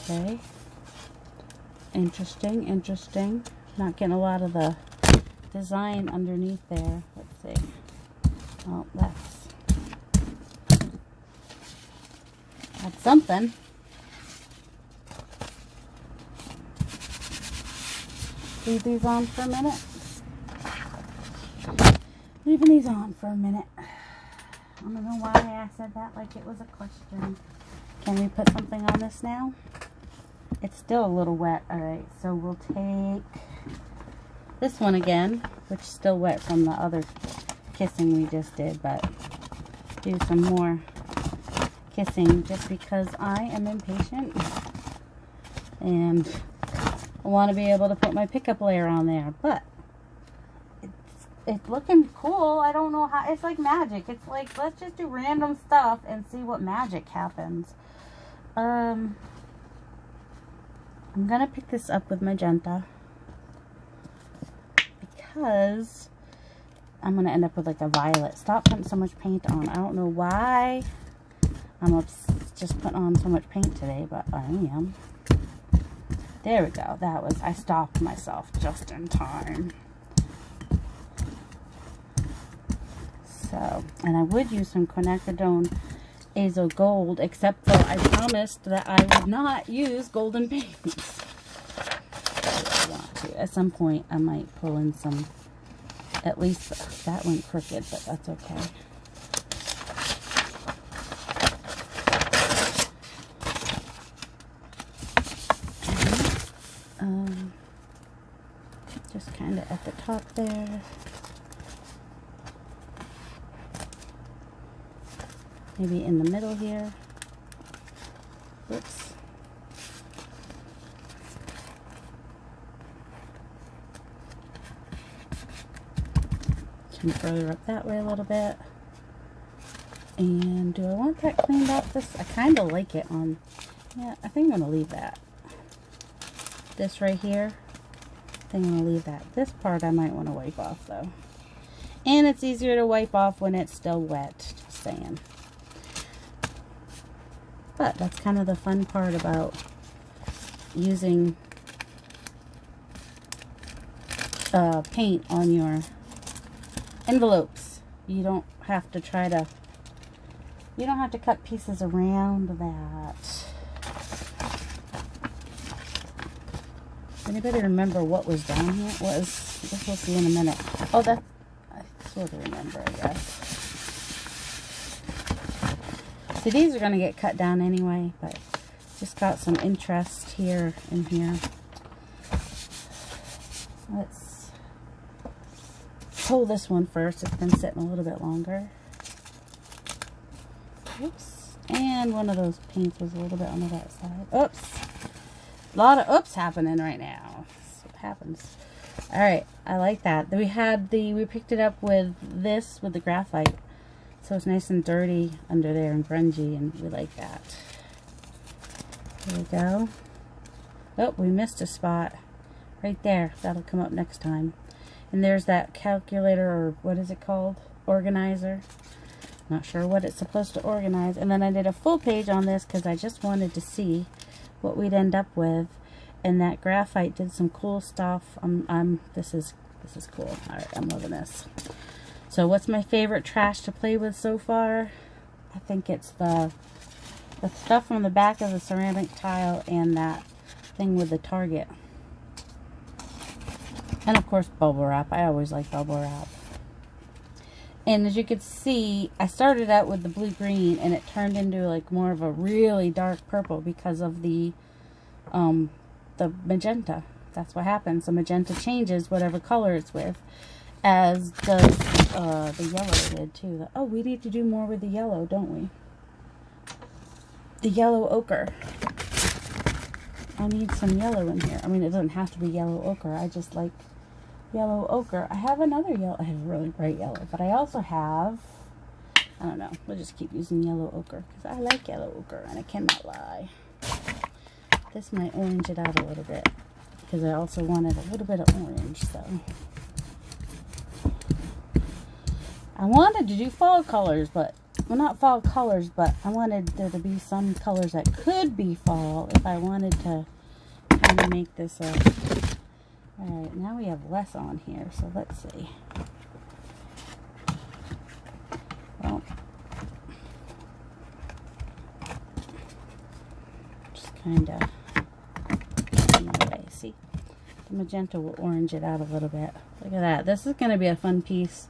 Okay. Interesting. Not getting a lot of the design underneath there. Let's see. Oh, that's something. Leave these on for a minute. Leaving these on for a minute. I don't know why I said that like it was a question. Can we put something on this now? It's still a little wet. Alright, so we'll take this one again, which is still wet from the other kissing we just did, but do some more kissing just because I am impatient and I want to be able to put my pickup layer on there, but it's looking cool. I don't know how. It's like magic. It's like, let's just do random stuff and see what magic happens. I'm gonna pick this up with magenta because I'm gonna end up with like a violet. Stop putting so much paint on. I don't know why I'm just putting on so much paint today, but I am. There we go. I stopped myself just in time. So, and I would use some quinacridone azo gold, except for I promised that I would not use golden paints. I want to. At some point, I might pull in some. At least that went crooked, but that's okay. Just kind of at the top there. Maybe in the middle here. Oops. Come further up that way a little bit. And do I want that cleaned up? I kind of like it on. Yeah, I think I'm going to leave that. This right here. I think I'm going to leave that. This part I might want to wipe off though. And it's easier to wipe off when it's still wet. Just saying. But that's kind of the fun part about using paint on your envelopes. You don't have to cut pieces around that. Anybody remember what was down here? We'll see in a minute. Oh, sort of remember, I guess. So these are going to get cut down anyway, but just got some interest here and here. Let's pull this one first. It's been sitting a little bit longer. Oops. And one of those paints was a little bit on the that side. Oops. A lot of oops happening right now. That's what happens. Alright, I like that. We picked it up with this, with the graphite. So it's nice and dirty under there and grungy, and we like that. There we go. Oh, we missed a spot. Right there. That'll come up next time. And there's that calculator, or what is it called? Organizer. Not sure what it's supposed to organize. And then I did a full page on this because I just wanted to see what we'd end up with. And that graphite did some cool stuff. This is cool. Alright, I'm loving this. So what's my favorite trash to play with so far? I think it's the stuff on the back of the ceramic tile and that thing with the target. And of course bubble wrap. I always like bubble wrap. And as you can see, I started out with the blue-green and it turned into like more of a really dark purple because of the magenta. That's what happens. The magenta changes whatever color it's with, as does the yellow did too. Oh, we need to do more with the yellow, don't we? The yellow ochre. I need some yellow in here. I mean, it doesn't have to be yellow ochre. I just like yellow ochre. I have another yellow. I have really bright yellow, but I also have, I don't know. We'll just keep using yellow ochre because I like yellow ochre and I cannot lie. This might orange it out a little bit because I also wanted a little bit of orange, so. I wanted to do fall colors, but, well, not fall colors, but I wanted there to be some colors that could be fall if I wanted to kind of make this a, alright, now we have less on here, so let's see. Well, just kind of, see, the magenta will orange it out a little bit. Look at that. This is going to be a fun piece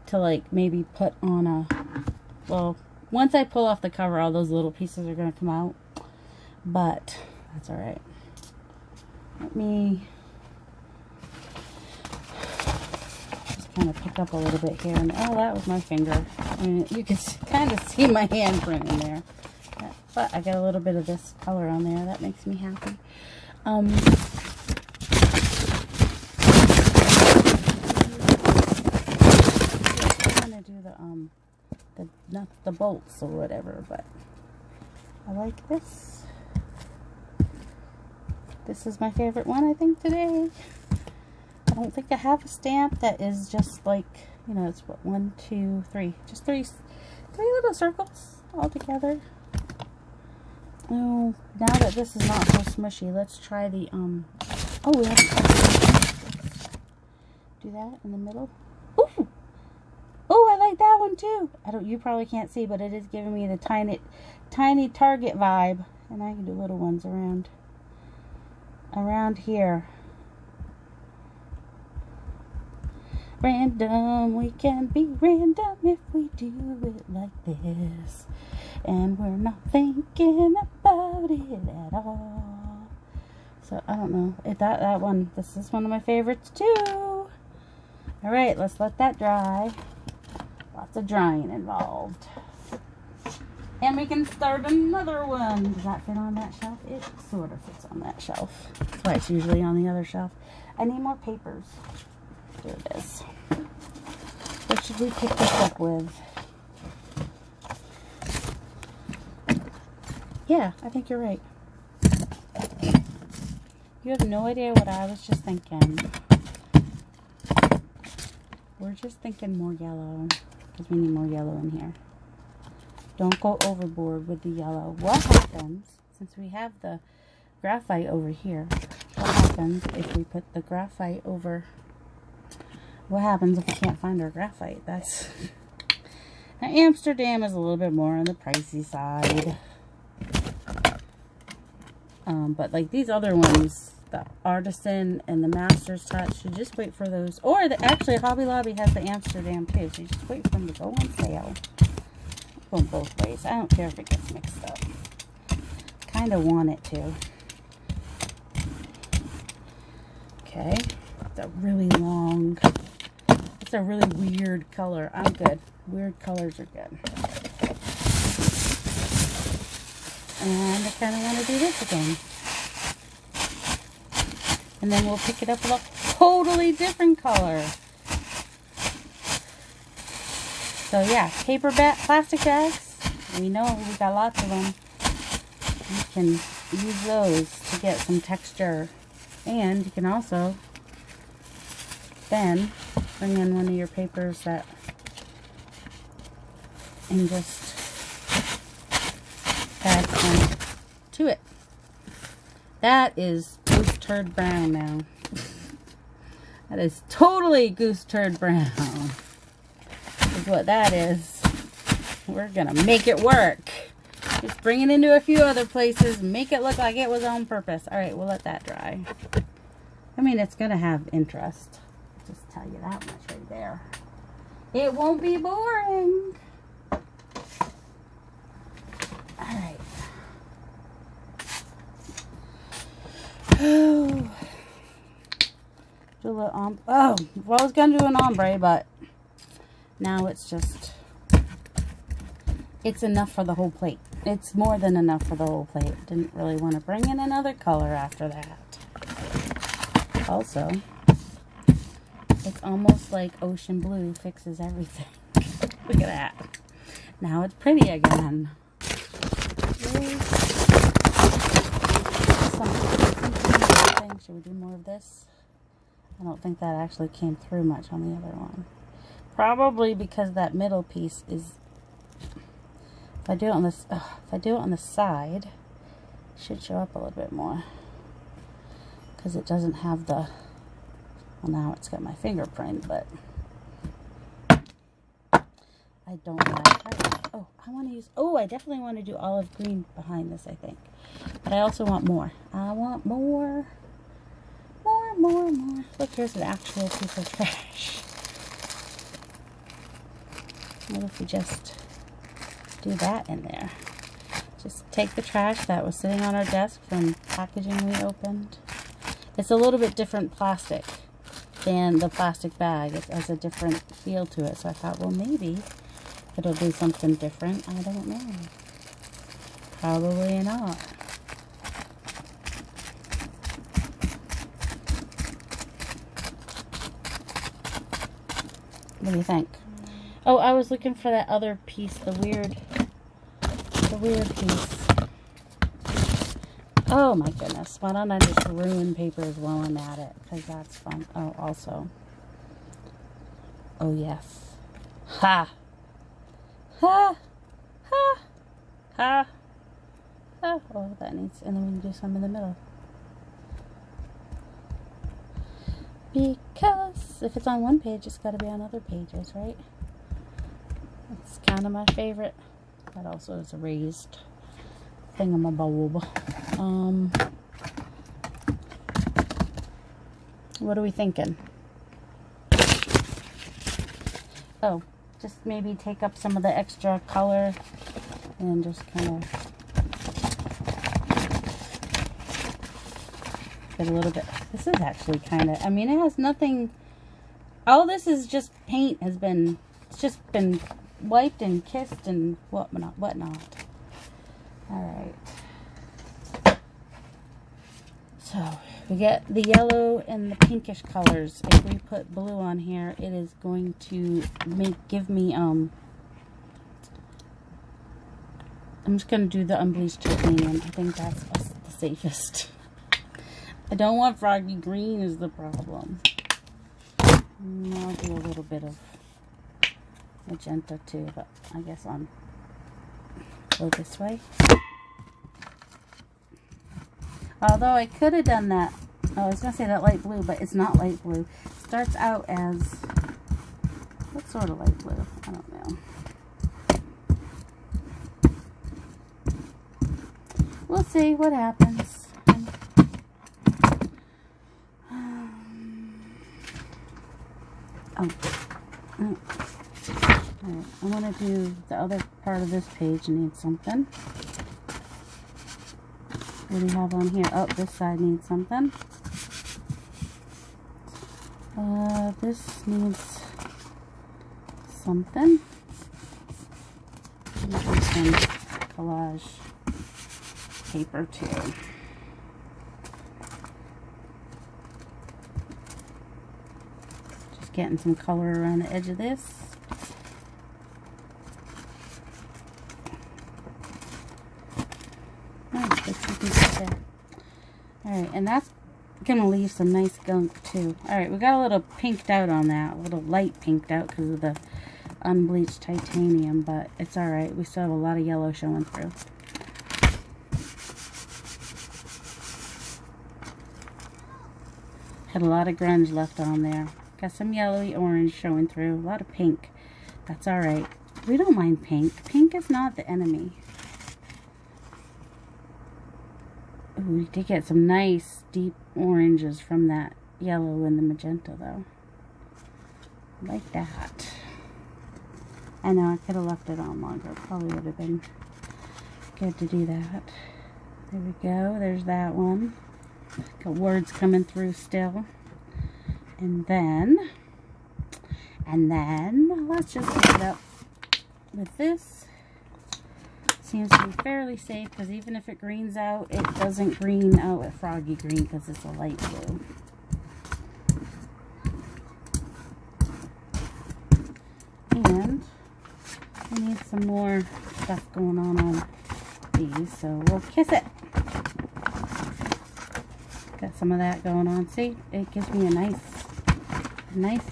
to like maybe put on a, well, once I pull off the cover, all those little pieces are going to come out, but that's alright. Let me just kind of pick up a little bit here, and oh, that was my finger. I mean, you can kind of see my handprint in there, but I got a little bit of this color on there. That makes me happy. Not the bolts or whatever, but I like this. This is my favorite one, I think, today. I don't think I have a stamp that is just like, you know, it's what, 1, 2, 3, just three little circles all together. Oh, now that this is not so smushy, let's try the oh, we have to do that in the middle. Ooh! Oh, I like that one too. You probably can't see, but it is giving me the tiny target vibe. And I can do little ones around here. Random, we can be random if we do it like this. And we're not thinking about it at all. So, I don't know. That one, this is one of my favorites too. Alright, let's let that dry. Lots of drying involved. And we can start another one. Does that fit on that shelf? It sort of fits on that shelf. That's why it's usually on the other shelf. I need more papers. Here it is. What should we pick this up with? Yeah, I think you're right. You have no idea what I was just thinking. We're just thinking more yellow. Because we need more yellow in here. Don't go overboard with the yellow. What happens, since we have the graphite over here, what happens if we put the graphite over, what happens if we can't find our graphite? That's, now Amsterdam is a little bit more on the pricey side. But like these other ones, the Artisan and the Master's Touch. You just wait for those. Or actually, Hobby Lobby has the Amsterdam too. So you just wait for them to go on sale. Going both ways. I don't care if it gets mixed up. Kind of want it to. Okay. It's a really long. It's a really weird color. I'm good. Weird colors are good. And I kind of want to do this again. And then we'll pick it up with a totally different color. So yeah, paper bag, plastic bags. We know we got lots of them. You can use those to get some texture. And you can also then bring in one of your papers that and just add some to it. That is goose turd brown now. That is totally goose turd brown. Is what that is. We're gonna make it work. Just bring it into a few other places, make it look like it was on purpose. All right, we'll let that dry. I mean, it's gonna have interest. I'll just tell you that much right there. It won't be boring. All right. Oh, do a little well, I was gonna do an ombre, but now it's just, it's enough for the whole plate. It's more than enough for the whole plate. Didn't really want to bring in another color after that. Also, it's almost like ocean blue fixes everything. Look at that. Now it's pretty again. Should we do more of this? I don't think that actually came through much on the other one. Probably because that middle piece is, if I do it on this, if I do it on the side, it should show up a little bit more. Because it doesn't have the, well, now it's got my fingerprint, but I don't like, oh, I want to use, oh, I definitely want to do olive green behind this, I think. But I also want more. I want more. More. Look, here's an actual piece of trash. What if we just do that in there? Just take the trash that was sitting on our desk from packaging we opened. It's a little bit different plastic than the plastic bag. It has a different feel to it. So I thought, well, maybe it'll do something different. I don't know. Probably not. What do you think? Oh, I was looking for that other piece, the weird piece. Oh my goodness. Why don't I just ruin papers while I'm at it? Because that's fun. Oh, also. Oh, yes. Ha! Ha! Ha! Ha! Ha! Oh, that needs, and then we can do some in the middle. Because if it's on one page, it's got to be on other pages, right? It's kind of my favorite. That also is a raised thingamabob. What are we thinking? Oh, just maybe take up some of the extra color and just kind of get a little bit. This is actually kind of, I mean, it has nothing, all this is just paint has been, it's just been wiped and kissed and whatnot. Alright. So, we get the yellow and the pinkish colors. If we put blue on here, it is going to give me, I'm just going to do the unbleached titanium. I think that's the safest. I don't want froggy green is the problem. I'll do a little bit of magenta too, but I guess I'll go this way. Although I could have done that. Oh, I was going to say that light blue, but it's not light blue. It starts out as, what sort of light blue? I don't know. We'll see what happens. Oh. Oh. Alright, I want to do the other part of this page needs something. What do we have on here? Oh, this side needs something. This needs something. Maybe some collage paper too. Just getting some color around the edge of this. Alright, and that's gonna leave some nice gunk too. Alright, we got a little pinked out on that, a little light pinked out because of the unbleached titanium, but it's alright. We still have a lot of yellow showing through. Had a lot of grunge left on there. Got some yellowy orange showing through, a lot of pink. That's alright. We don't mind pink. Pink is not the enemy. Ooh, we did get some nice deep oranges from that yellow and the magenta though. Like that. I know, I could have left it on longer. Probably would have been good to do that. There we go. There's that one. Got words coming through still. And then let's just pick it up with this. Seems to be fairly safe because even if it greens out, it doesn't green out at froggy green because it's a light blue. And we need some more stuff going on these, so we'll kiss it. Got some of that going on. See, it gives me a nice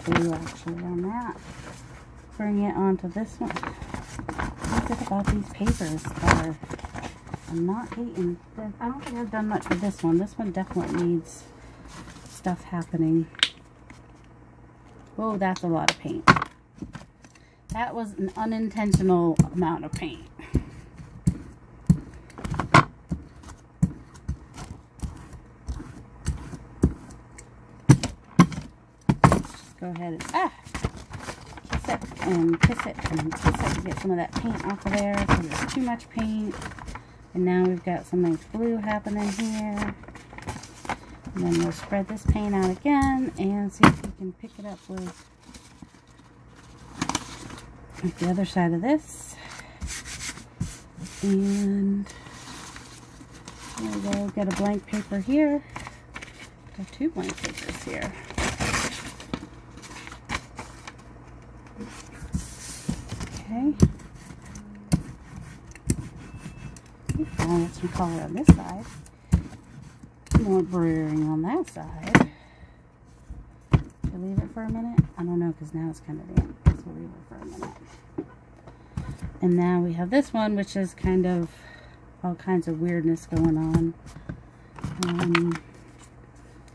blue actually on that. Bring it onto this one. What's it about these papers that are, I'm not hating. I don't think I've done much with this one. This one definitely needs stuff happening. Oh, that's a lot of paint. That was an unintentional amount of paint. Let's just go ahead and kiss it and kiss it and kiss it to get some of that paint off of there because there's too much paint. And now we've got some nice blue happening here. And then we'll spread this paint out again and see if we can pick it up with the other side of this. And there we go. Got a blank paper here. Got two blank papers here. Okay. I'll get some color on this side. More brewing on that side. Should I leave it for a minute? I don't know because now it's kind of damp. So we'll leave it for a minute. And now we have this one, which is kind of all kinds of weirdness going on.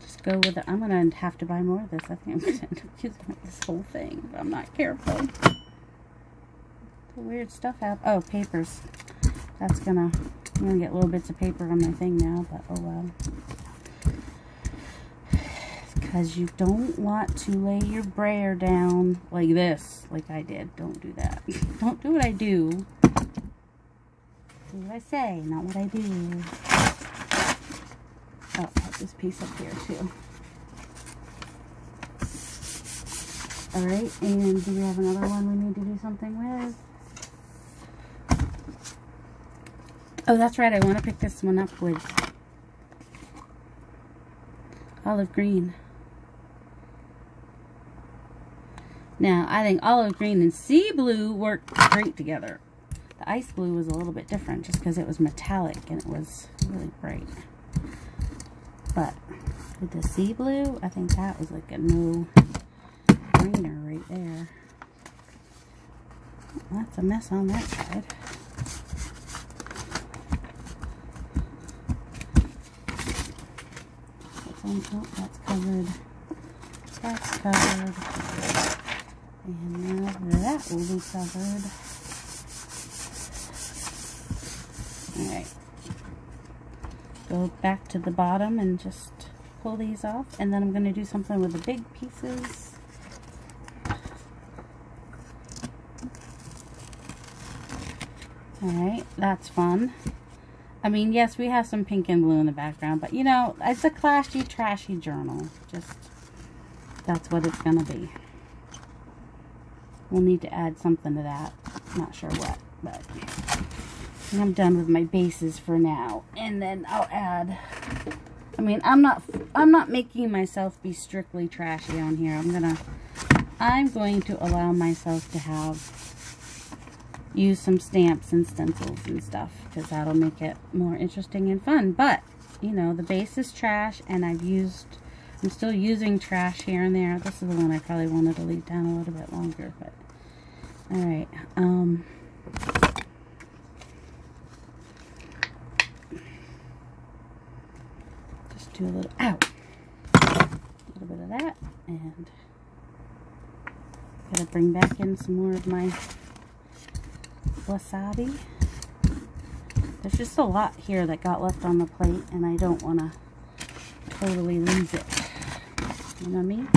Just go with it. I'm going to have to buy more of this. I think I'm going to end up using this whole thing if I'm not careful. The weird stuff happens. Oh, papers. That's gonna, I'm gonna get little bits of paper on my thing now, but oh well. Because you don't want to lay your brayer down like this, like I did. Don't do that. Don't do what I do. Do what I say, not what I do. Oh, I have this piece up here too. Alright, and do we have another one we need to do something with? Oh, that's right. I want to pick this one up with olive green. Now, I think olive green and sea blue work great together. The ice blue was a little bit different just because it was metallic and it was really bright. But with the sea blue, I think that was like a no-brainer right there. Well, that's a mess on that side. Oh, that's covered. That's covered. And now that will be covered. Alright. Go back to the bottom and just pull these off. And then I'm going to do something with the big pieces. Alright, that's fun. I mean, yes, we have some pink and blue in the background, but you know, it's a classy, trashy journal. Just, that's what it's going to be. We'll need to add something to that. Not sure what, but I'm done with my bases for now. And then I'll add, I mean, I'm not making myself be strictly trashy on here. I'm going to allow myself to use some stamps and stencils and stuff, because that'll make it more interesting and fun. But, you know, the base is trash, and I'm still using trash here and there. This is the one I probably wanted to leave down a little bit longer, but alright. Just do a little bit of that, and gotta bring back in some more of my wasabi. There's just a lot here that got left on the plate, and I don't want to totally lose it. You know what I mean?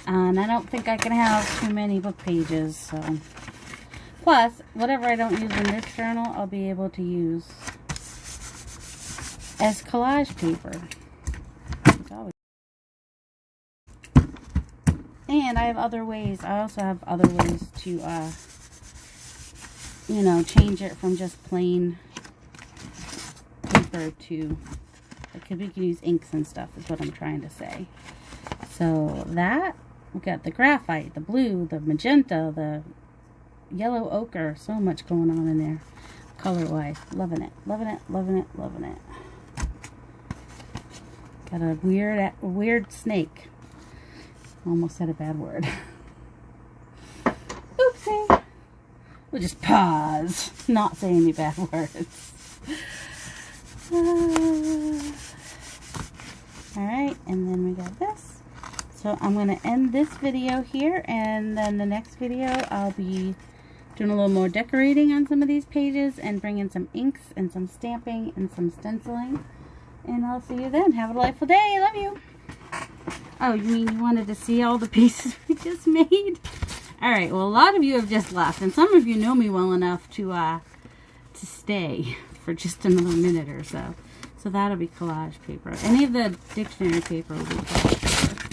And I don't think I can have too many book pages, so. Plus, whatever I don't use in this journal, I'll be able to use as collage paper. And I have other ways. I also have other ways to, you know, change it from just plain paper to, because we can use inks and stuff, is what I'm trying to say. So that, we got the graphite, the blue, the magenta, the yellow ochre. So much going on in there, color-wise. Loving it, loving it, loving it, loving it. Got a weird snake. Almost said a bad word. Oopsie. We'll just pause. Not say any bad words. Alright, and then we got this. So I'm going to end this video here, and then the next video I'll be doing a little more decorating on some of these pages and bringing some inks and some stamping and some stenciling. And I'll see you then. Have a delightful day. I love you. Oh, you mean you wanted to see all the pieces we just made? Alright, well, a lot of you have just left, and some of you know me well enough to stay for just another minute or so. So that'll be collage paper. Any of the dictionary paper will be collage paper.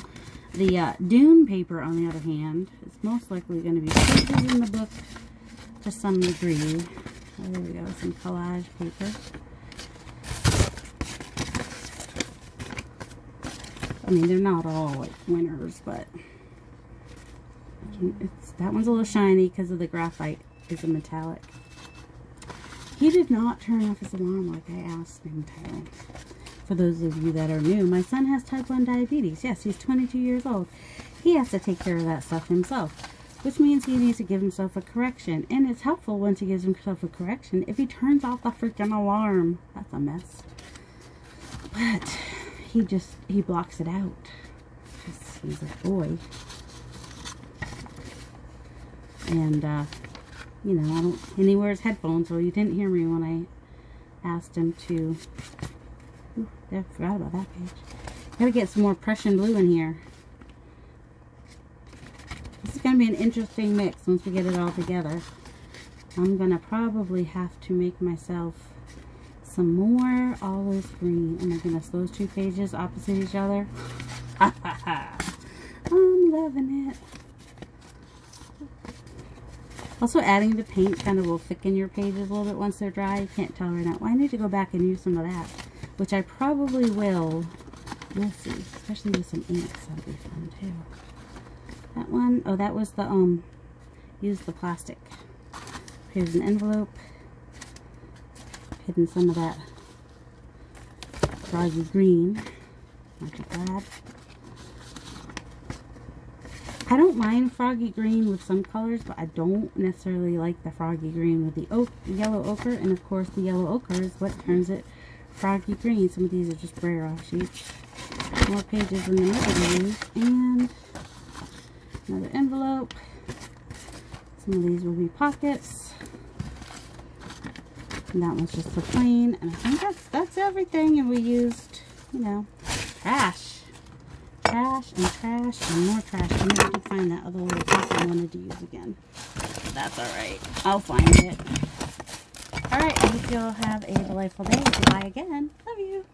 The Dune paper, on the other hand, is most likely going to be pages in the book to some degree. Oh, there we go, some collage paper. I mean, they're not all like winners, but that one's a little shiny because of the graphite. It's a metallic. He did not turn off his alarm like I asked him to. For those of you that are new, my son has type 1 diabetes. Yes, he's 22 years old. He has to take care of that stuff himself, which means he needs to give himself a correction. And it's helpful once he gives himself a correction if he turns off the freaking alarm. That's a mess. But he blocks it out. He's a boy. And, you know, and he wears headphones, so you didn't hear me when I asked him to. Ooh, I forgot about that page. Gotta get some more Prussian blue in here. This is gonna be an interesting mix once we get it all together. I'm gonna probably have to make myself some more olive green. Oh my goodness, those two pages opposite each other. I'm loving it. Also, adding the paint kind of will thicken your pages a little bit once they're dry. You can't tell right now. Well, I need to go back and use some of that, which I probably will. We'll see, especially with some inks. That'll be fun too. That one, oh, that was the use the plastic. Here's an envelope. Hidden some of that froggy green. Not too bad. I don't mind froggy green with some colors, but I don't necessarily like the froggy green with the yellow ochre. And of course, the yellow ochre is what turns it froggy green. Some of these are just braille off sheets. More pages in the middle to use. And another envelope. Some of these will be pockets. And that one's just the plain. And I think that's everything. And we used, you know, trash trash and trash and more trash. I never did find that other little piece I wanted to use again. But that's alright. I'll find it. Alright, I hope you all have a delightful day. Goodbye again. Love you.